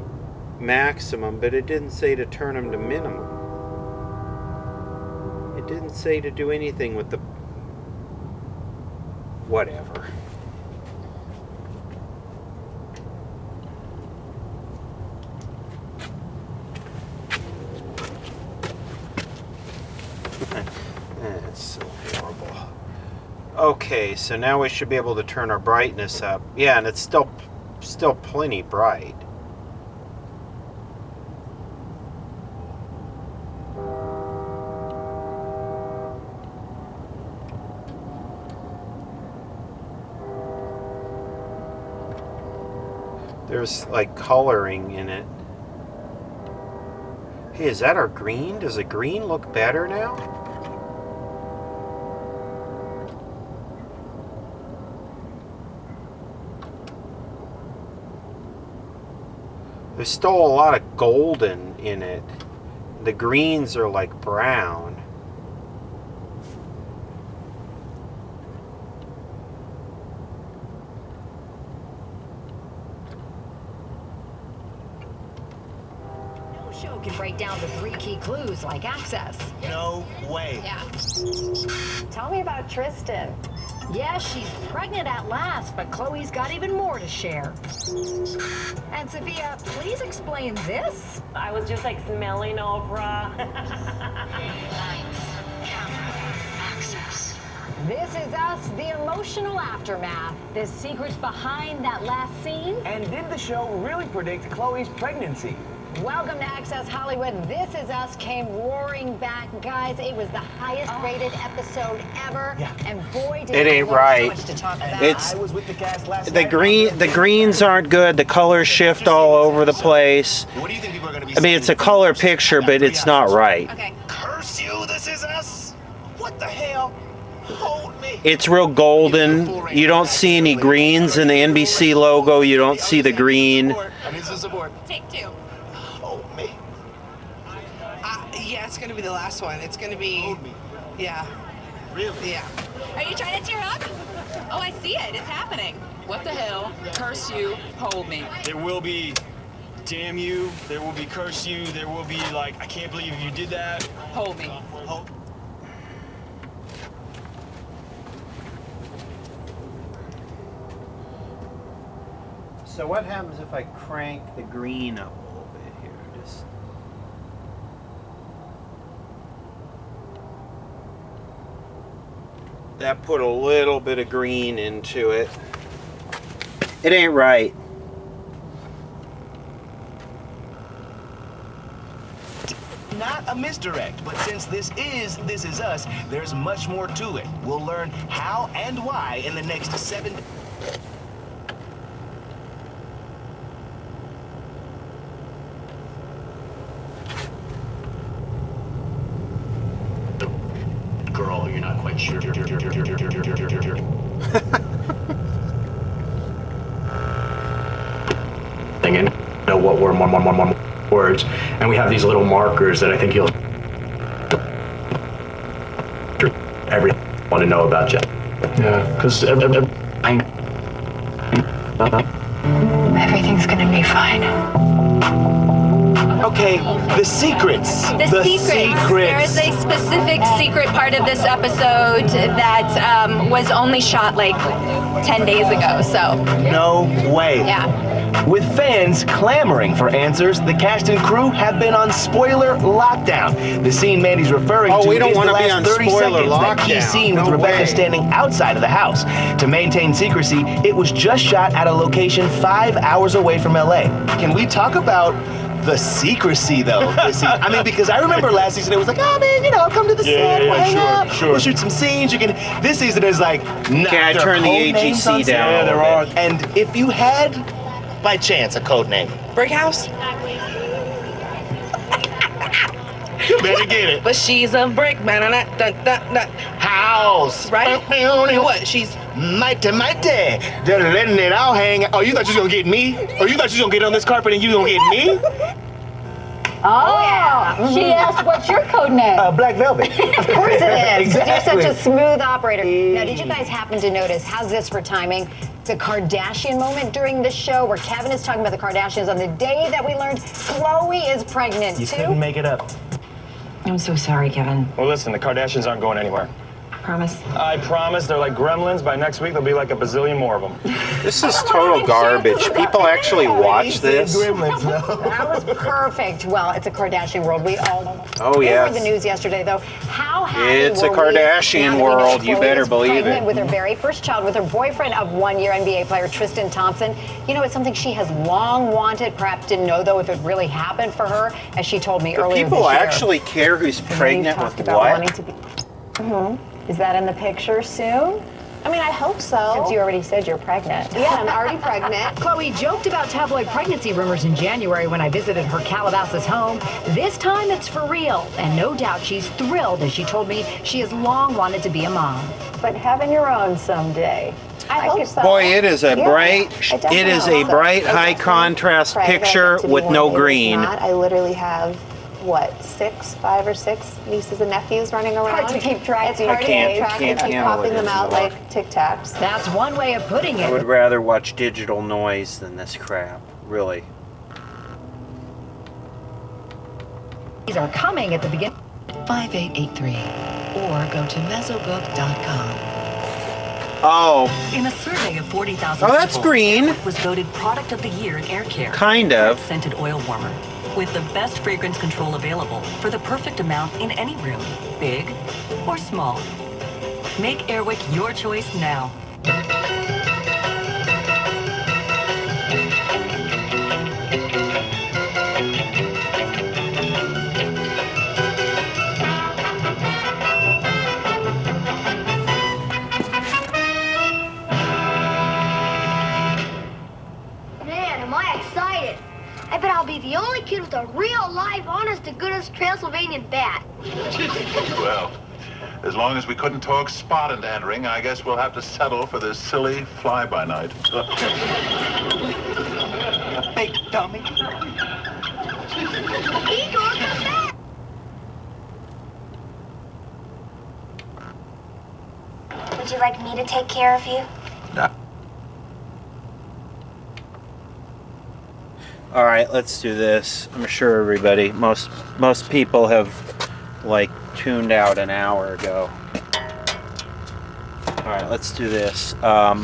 maximum, but it didn't say to turn them to minimum. It didn't say to do anything with the... whatever. That's so horrible. Okay, so now we should be able to turn our brightness up. Yeah, and it's still plenty bright. There's like coloring in it. Hey, is that our green? Does the green look better now? There's still a lot of golden in it. The greens are like brown. No show can break down the 3 key clues like access. No way. Yeah. Tell me about Tristan. Yeah, she's pregnant at last, but Chloe's got even more to share. And Sophia, please explain this. I was just like smelling Oprah. Access. This is us, the emotional aftermath. The secrets behind that last scene. And did the show really predict Chloe's pregnancy? Welcome to Access Hollywood. This Is Us came roaring back. Guys, it was the highest rated episode ever. Yeah. And boy, did it ain't right. So much to talk about. It's I was with the cast last the night. the greens aren't good. The colors shift all over the place. What do you think people are going to be I mean, it's a color picture, but it's not right. Okay. Curse you, This Is Us? What the hell? Hold me. It's real golden. You don't see any greens in the NBC logo. You don't see the green. I need some support. Take 2. Hold me. Yeah, it's gonna be the last one. It's gonna be. Hold me. Yeah. Really? Yeah. Are you trying to tear up? Oh, I see it. It's happening. What the hell? Curse you, hold me. There will be damn you, there will be curse you, there will be like, I can't believe you did that. Hold me. Hold. So what happens if I crank the green up a little bit here? Just that put a little bit of green into it. It ain't right. Not a misdirect, but since This Is Us, there's much more to it. We'll learn how and why in the next 7 days. Girl, you're not quite sure. And know what were one words, and we have these little markers that I think you'll everything want to know about Jeff. Yeah, because Everything's gonna be fine. Okay, the secrets. The secrets. There is a specific secret part of this episode that was only shot like 10 days ago, so. No way. Yeah. With fans clamoring for answers, the cast and crew have been on spoiler lockdown. The scene Mandy's referring to we don't is the wanna be last on 30 spoiler seconds, that key lockdown. scene with No Rebecca way. standing outside of the house. To maintain secrecy, it was just shot at a location 5 hours away from LA. Can we talk about the secrecy, though? I mean, because I remember last season it was like, oh man, come to the set, we'll hang out, we'll shoot some scenes. You can. This season is like, nah, Okay, I there are turned the code names AGC on set. down a Yeah, little there are. bit. And if you had, by chance, a code name, Brick House? You better get it. But she's a brick man and that House. right? What? She's Mighty. Just letting it all hang. Oh, you thought you was gonna get me? Oh, you thought you was gonna get on this carpet and you gonna get me? Oh, yeah. She asked, what's your code name? Black Velvet. Of course it is. Exactly. You're such a smooth operator. Now, did you guys happen to notice, how's this for timing, the Kardashian moment during this show where Kevin is talking about the Kardashians on the day that we learned Khloe is pregnant, You too? couldn't make it up. I'm so sorry, Kevin. Well, listen, the Kardashians aren't going anywhere. Promise? I promise. They're like gremlins. By next week, there'll be like a bazillion more of them. This is total garbage. People actually watch this. That was perfect. Well, it's a Kardashian world. We all know. Oh, We yes. heard the news yesterday, though. How happy It's a were we Kardashian now that we know world. You Khloe better is believe pregnant it. with her very first child with her boyfriend of 1 year, NBA player Tristan Thompson. You know, it's something she has long wanted. Perhaps didn't know, though, if it really happened for her, as she told me Do earlier people this year. actually care who's pregnant with what? Is that in the picture soon? I mean, I hope so. Since you already said you're pregnant. Yeah, I'm already pregnant. Khloe joked about tabloid pregnancy rumors in January when I visited her Calabasas home. This time it's for real, and no doubt she's thrilled as she told me she has long wanted to be a mom. But having your own someday. I hope so. Boy, it is a Yeah, bright, I it is a definitely bright, hope so. high contrast Pray that I picture get to be with one no day, but green. not. I literally have, what, 5 or 6 nieces and nephews running around. Hard to keep track. It's hard to keep track and keep popping them out like Tic Tacs. That's one way of putting I it. would rather watch digital noise than this crap, really. These are coming at the beginning. 5883 or go to mesobook.com. Oh. In a survey of 40,000 Oh, that's people, green. Airwick was voted Product of the Year in air care. Kind of. Scented oil warmer with the best fragrance control available for the perfect amount in any room, big or small. Make Airwick your choice now. Man, am I excited. I bet I'll be the only kid with a real, live, honest-to-goodness Transylvanian bat. Well, as long as we couldn't talk spot and entering, I guess we'll have to settle for this silly fly-by-night. Hey, dummy. Igor, come back! Would you like me to take care of you? All right, let's do this. I'm sure everybody, most people have like tuned out an hour ago. All right, let's do this. I'll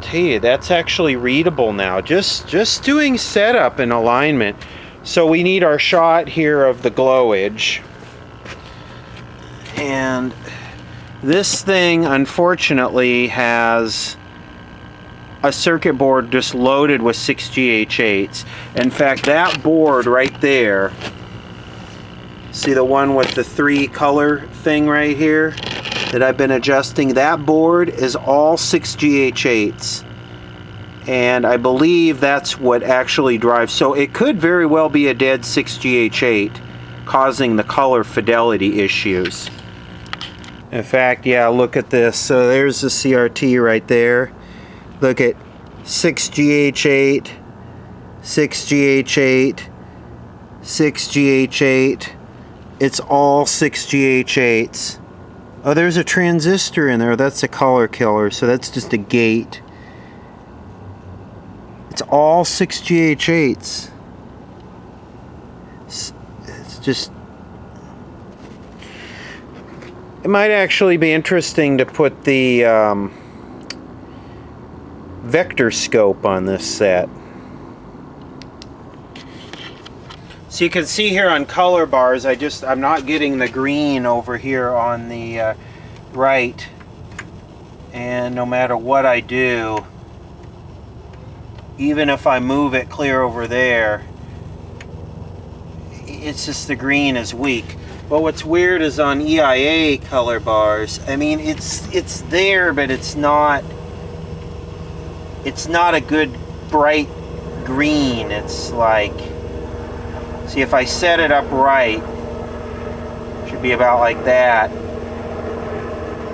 tell you, that's actually readable now. Just doing setup and alignment. So we need our shot here of the glowage. And this thing, unfortunately, has a circuit board just loaded with 6GH8s. In fact, that board right there, see the one with the 3 color thing right here that I've been adjusting, that board is all 6GH8s. And I believe that's what actually drives. So it could very well be a dead 6GH8 causing the color fidelity issues. In fact, yeah, look at this. So there's the CRT right there. Look at 6GH8, 6GH8, 6GH8. It's all 6GH8s. Oh, there's a transistor in there. That's a color killer, so that's just a gate. It's all 6GH8s. It's just... It might actually be interesting to put the vector scope on this set. So you can see here on color bars, I'm not getting the green over here on the right, and no matter what I do, even if I move it clear over there, it's just the green is weak. But what's weird is on EIA color bars, I mean, it's there, but it's not a good bright green. It's like, see, if I set it up right, it should be about like that.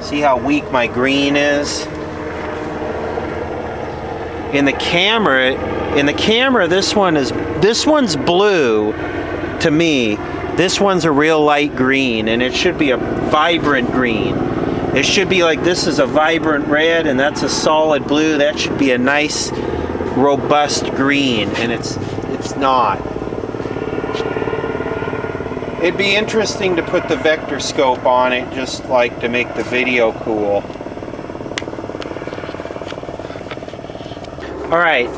See how weak my green is? In the camera, this one's blue to me. This one's a real light green, and it should be a vibrant green. It should be like, this is a vibrant red and that's a solid blue. That should be a nice robust green, and it's not. It'd be interesting to put the vector scope on it, just like to make the video cool. All right,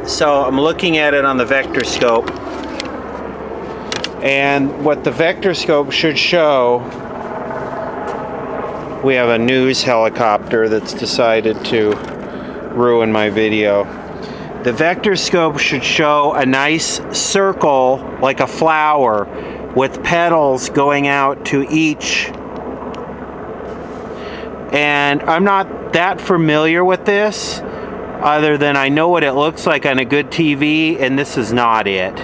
so I'm looking at it on the vector scope, and what the vector scope should show, we have a news helicopter that's decided to ruin my video. The vector scope should show a nice circle like a flower with petals going out to each. And I'm not that familiar with this, other than I know what it looks like on a good TV, and this is not it.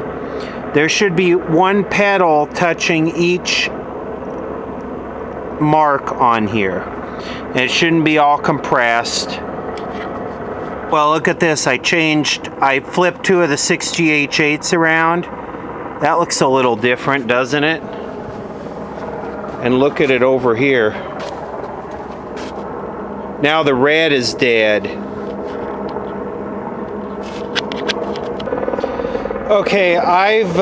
There should be one petal touching each mark on here. And it shouldn't be all compressed. Well, look at this. I flipped 2 of the 6GH8s around. That looks a little different, doesn't it? And look at it over here. Now the red is dead. Okay, I've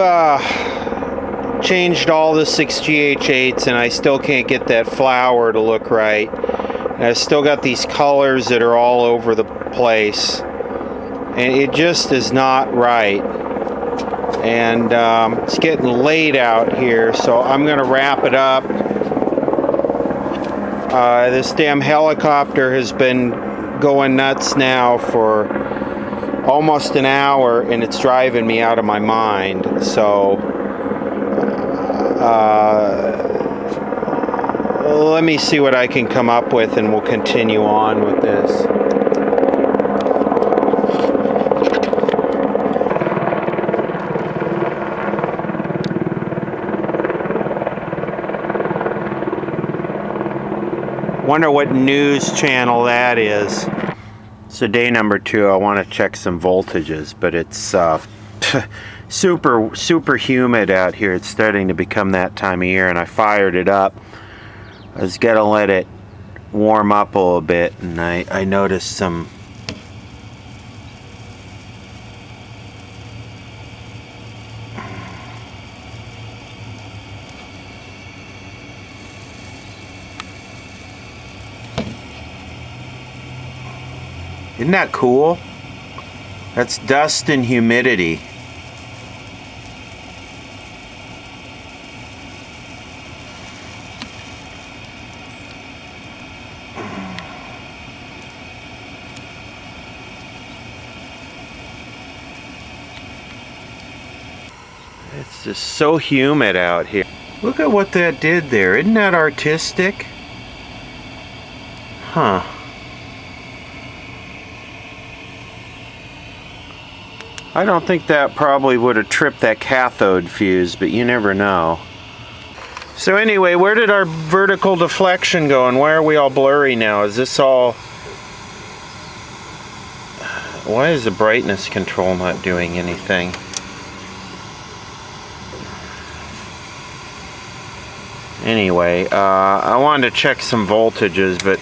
changed all the 6GH8s and I still can't get that flower to look right. And I've still got these colors that are all over the place. And it just is not right. And it's getting late out here, so I'm going to wrap it up. This damn helicopter has been going nuts now for almost an hour, and it's driving me out of my mind. So let me see what I can come up with, and we'll continue on with this. Wonder what news channel that is. So day number 2, I want to check some voltages, but it's super humid out here. It's starting to become that time of year, and I fired it up. I was gonna let it warm up a little bit, and I noticed some Isn't that cool? That's dust and humidity. It's just so humid out here. Look at what that did there. Isn't that artistic? Huh. I don't think that probably would have tripped that cathode fuse, but you never know. So anyway, where did our vertical deflection go, and why are we all blurry now? Is this all... Why is the brightness control not doing anything? Anyway, I wanted to check some voltages, but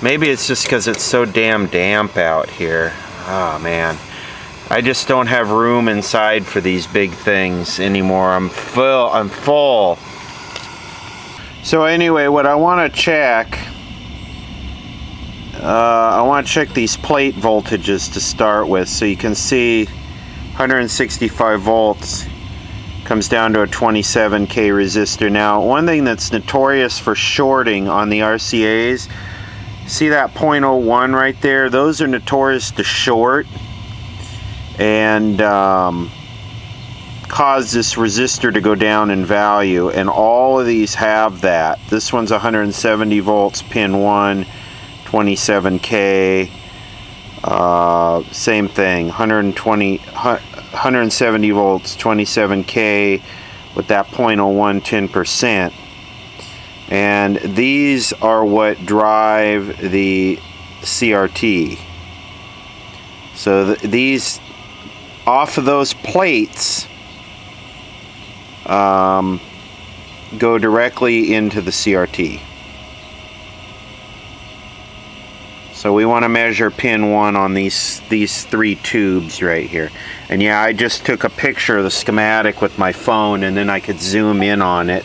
maybe it's just because it's so damn damp out here. Oh man. I just don't have room inside for these big things anymore. I'm full. So anyway, what I want to check, I want to check these plate voltages to start with. So you can see 165 volts comes down to a 27K resistor. Now, one thing that's notorious for shorting on the RCAs, see that 0.01 right there? Those are notorious to short and cause this resistor to go down in value, and all of these have that. This one's 170 volts, pin 1, 27K. Same thing, 170 volts, 27K with that 0.01 10%. And these are what drive the CRT. So these, off of those plates, go directly into the CRT. So we want to measure pin 1 on these 3 tubes right here. And yeah, I just took a picture of the schematic with my phone, and then I could zoom in on it.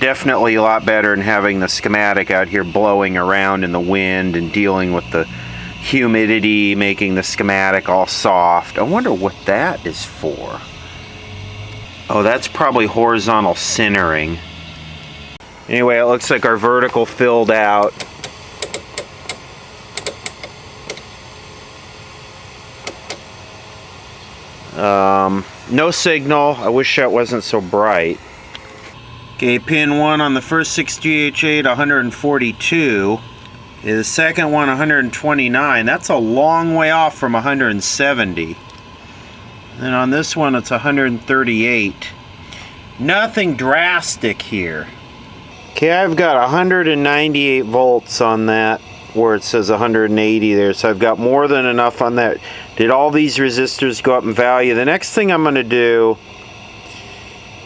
Definitely a lot better than having the schematic out here blowing around in the wind and dealing with the humidity, making the schematic all soft. I wonder what that is for. Oh, that's probably horizontal centering. Anyway, it looks like our vertical filled out. No signal. I wish that wasn't so bright. Okay, pin 1 on the first 6GH8, 142. The second one, 129. That's a long way off from 170. And on this one, it's 138. Nothing drastic here. Okay, I've got 198 volts on that, where it says 180 there, so I've got more than enough on that. Did all these resistors go up in value? The next thing I'm going to do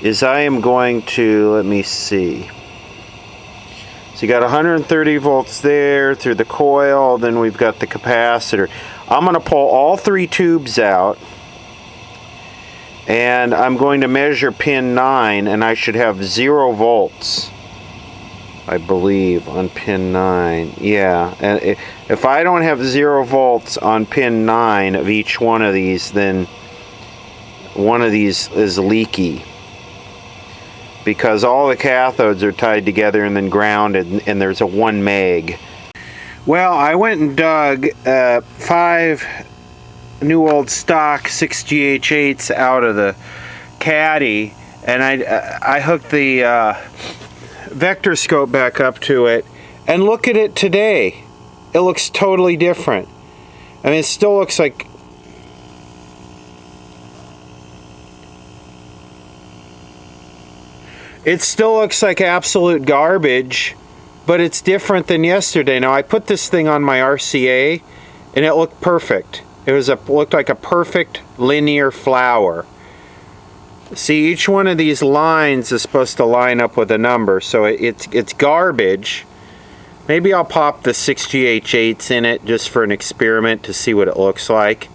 is I am going to, let me see. So you got 130 volts there through the coil, then we've got the capacitor. I'm going to pull all 3 tubes out, and I'm going to measure pin 9, and I should have 0 volts. I believe on pin 9. Yeah, and if I don't have 0 volts on pin 9 of each one of these, then one of these is leaky, because all the cathodes are tied together and then grounded, and there's a 1 meg. Well, I went and dug 5 new old stock 6GH8s out of the caddy, and I hooked the vector scope back up to it, and look at it today. It looks totally different. I mean, it still looks like absolute garbage, but it's different than yesterday. Now, I put this thing on my RCA, and it looked perfect. It looked like a perfect linear flower. See, each one of these lines is supposed to line up with a number, so it's garbage. Maybe I'll pop the 6GH8s in it just for an experiment to see what it looks like.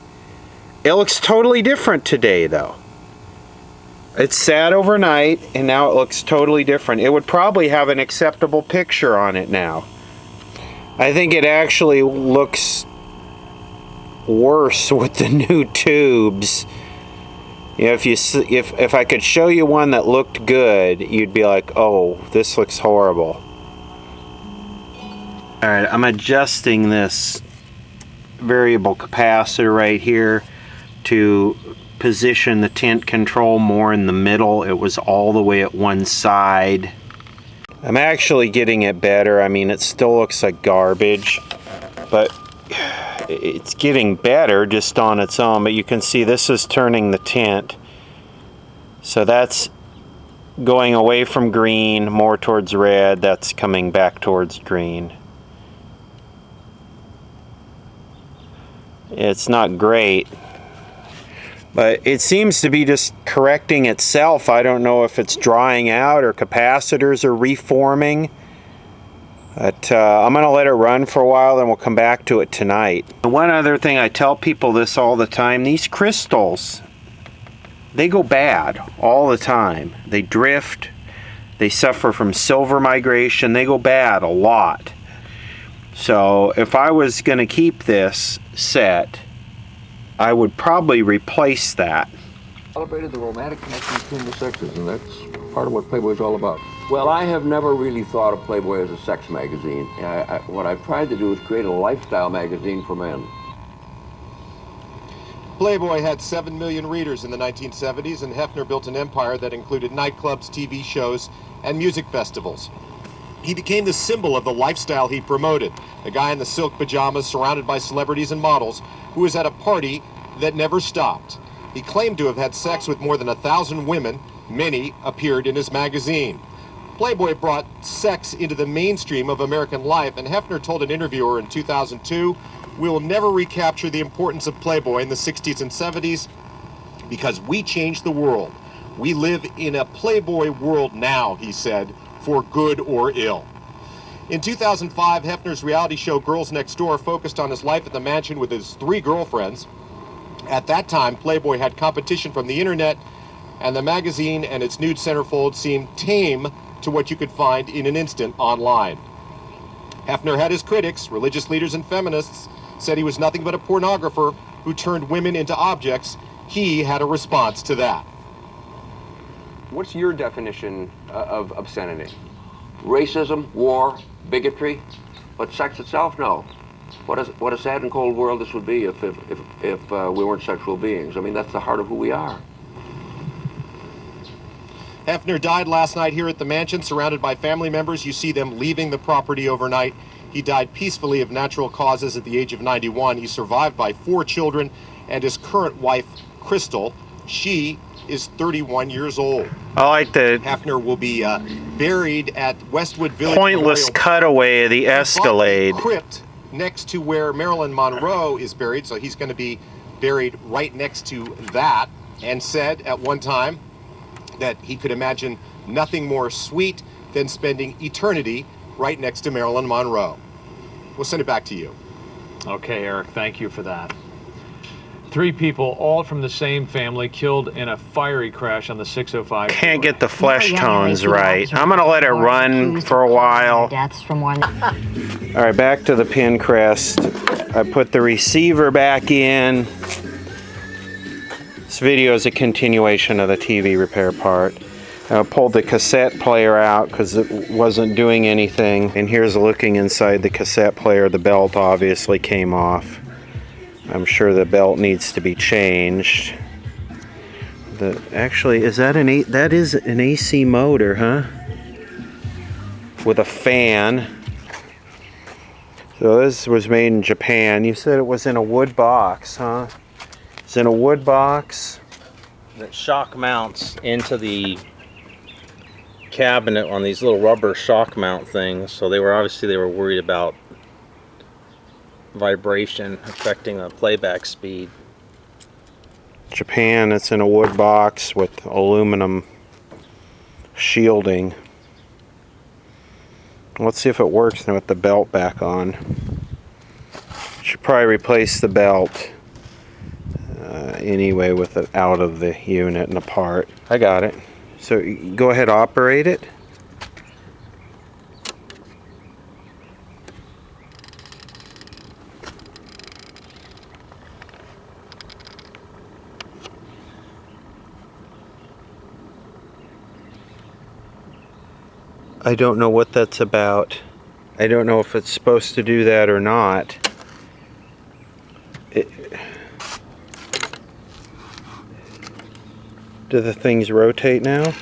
It looks totally different today, though. It sat overnight, and now it looks totally different. It would probably have an acceptable picture on it now. I think it actually looks worse with the new tubes. You know, if I could show you one that looked good, you'd be like, oh, this looks horrible. Alright, I'm adjusting this variable capacitor right here to position the tint control more in the middle. It was all the way at one side. I'm actually getting it better. I mean, it still looks like garbage, but it's getting better just on its own. But you can see this is turning the tint, so that's going away from green more towards red. That's coming back towards green. It's not great, but it seems to be just correcting itself. I don't know if it's drying out or capacitors are reforming. But I'm going to let it run for a while, then we'll come back to it tonight. One other thing, I tell people this all the time, these crystals, they go bad all the time. They drift, they suffer from silver migration, they go bad a lot. So if I was going to keep this set, I would probably replace that. Celebrated the romantic connection between the sexes, and that's part of what Playboy is all about. Well, I have never really thought of Playboy as a sex magazine. What I've tried to do is create a lifestyle magazine for men. Playboy had 7 million readers in the 1970s, and Hefner built an empire that included nightclubs, TV shows, and music festivals. He became the symbol of the lifestyle he promoted. A guy in the silk pajamas surrounded by celebrities and models who was at a party that never stopped. He claimed to have had sex with more than 1,000 women. Many appeared in his magazine. Playboy brought sex into the mainstream of American life, and Hefner told an interviewer in 2002, "We will never recapture the importance of Playboy in the 60s and 70s because we changed the world. We live in a Playboy world now," he said, "for good or ill." In 2005, Hefner's reality show Girls Next Door focused on his life at the mansion with his 3 girlfriends. At that time, Playboy had competition from the internet, and the magazine and its nude centerfold seemed tame to what you could find in an instant online. Hefner had his critics. Religious leaders and feminists said he was nothing but a pornographer who turned women into objects. He had a response to that. What's your definition of obscenity? Racism, war, bigotry, but sex itself, no. What a sad and cold world this would be if we weren't sexual beings. I mean, that's the heart of who we are. Hefner died last night here at the mansion, surrounded by family members. You see them leaving the property overnight. He died peacefully of natural causes at the age of 91. He's survived by 4 children and his current wife, Crystal. She is 31 years old. I like the Hefner will be buried at Westwood Village pointless Memorial. cutaway of the Escalade. Crypt next to where Marilyn Monroe is buried, so he's going to be buried right next to that, and said at one time that he could imagine nothing more sweet than spending eternity right next to Marilyn Monroe. We'll send it back to you. Okay, Eric, thank you for that. 3 people, all from the same family, killed in a fiery crash on the 605. Can't get the flesh tones right. I'm gonna let it run for a while. All right, back to the Pencrest. I put the receiver back in. This video is a continuation of the TV repair part. I pulled the cassette player out because it wasn't doing anything. And here's looking inside the cassette player. The belt obviously came off. I'm sure the belt needs to be changed. Actually, is that that is an AC motor, huh? With a fan. So this was made in Japan. You said it was in a wood box, huh? It's in a wood box that shock mounts into the cabinet on these little rubber shock mount things. So they were worried about vibration affecting the playback speed. Japan, it's in a wood box with aluminum shielding. Let's see if it works now with the belt back on. Should probably replace the belt anyway with it out of the unit and apart. I got it. So go ahead, operate it. I don't know what that's about. I don't know if it's supposed to do that or not. Do the things rotate now?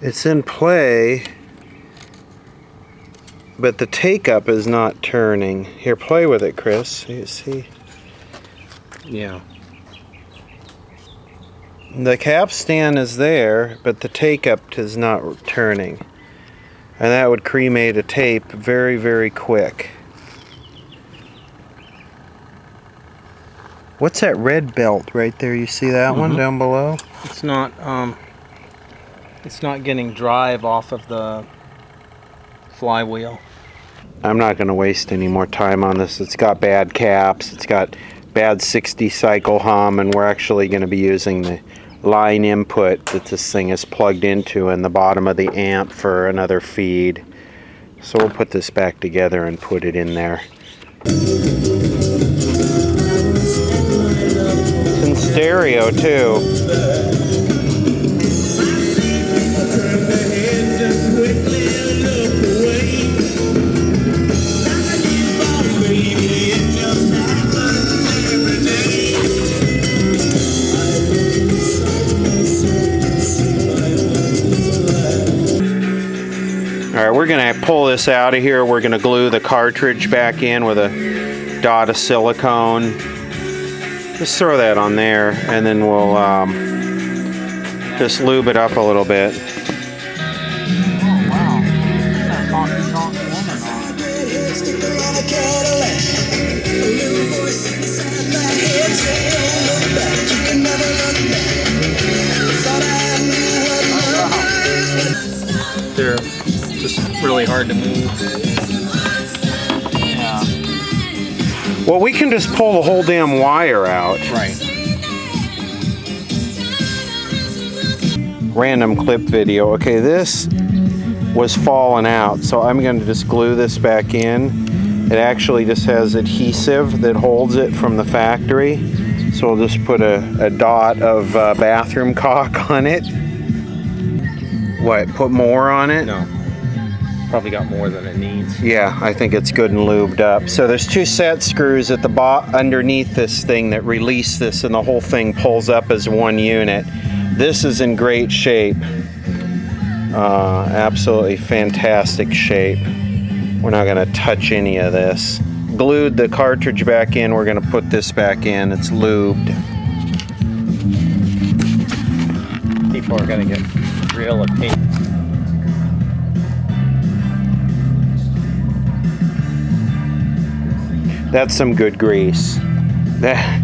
It's in play, but the take-up is not turning. Here, play with it, Chris. You see? Yeah. The capstan is there, but the take-up is not turning. And that would cremate a tape very, very quick. What's that red belt right there? You see that one down below? It's not getting drive off of the flywheel. I'm not going to waste any more time on this. It's got bad caps. It's got bad 60 cycle hum, and we're actually going to be using the line input that this thing is plugged into in the bottom of the amp for another feed. So we'll put this back together and put it in there. stereo too. All right, we're gonna pull this out of here. We're gonna glue the cartridge back in with a dot of silicone. Just throw that on there, and then we'll just lube it up a little bit. Oh, wow. That honky-tonk woman on. They're just really hard to move. Yeah. Well, we can just pull the whole damn wire out. Right. Random clip video. Okay, this was falling out, so I'm going to just glue this back in. It actually just has adhesive that holds it from the factory, so we'll just put a dot of bathroom caulk on it. What, put more on it? No. Probably got more than it needs. Yeah, I think it's good and lubed up. So there's 2 set screws at the underneath this thing that release this, and the whole thing pulls up as one unit. This is in great shape. Absolutely fantastic shape. We're not going to touch any of this. Glued the cartridge back in. We're going to put this back in. It's lubed. People are going to get real opinions. That's some good grease. That.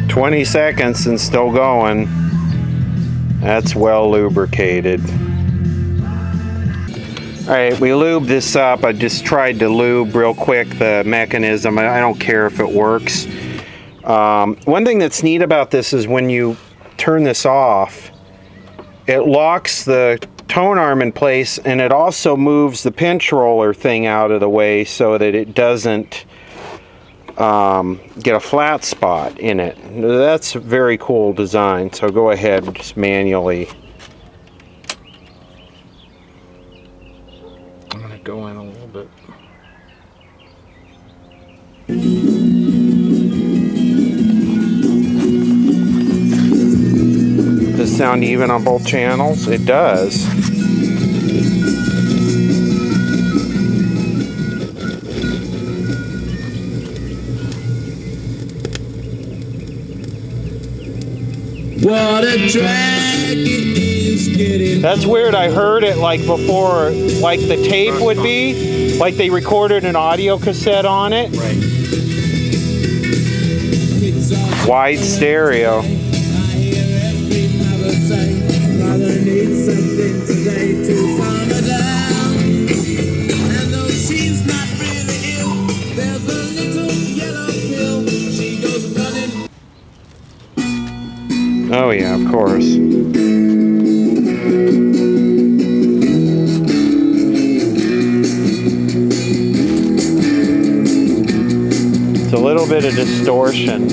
20 seconds and still going. That's well lubricated. All right, we lubed this up. I just tried to lube real quick the mechanism. I don't care if it works. One thing that's neat about this is when you turn this off, it locks the tone arm in place, and it also moves the pinch roller thing out of the way so that it doesn't get a flat spot in it. That's a very cool design. So go ahead and just manually. I'm going to go in a little bit. Does it sound even on both channels? It does. What a drag it is getting. That's weird. I heard it like before, like the tape would be, like they recorded an audio cassette on it. Right. Wide stereo. Oh yeah, of course. It's a little bit of distortion.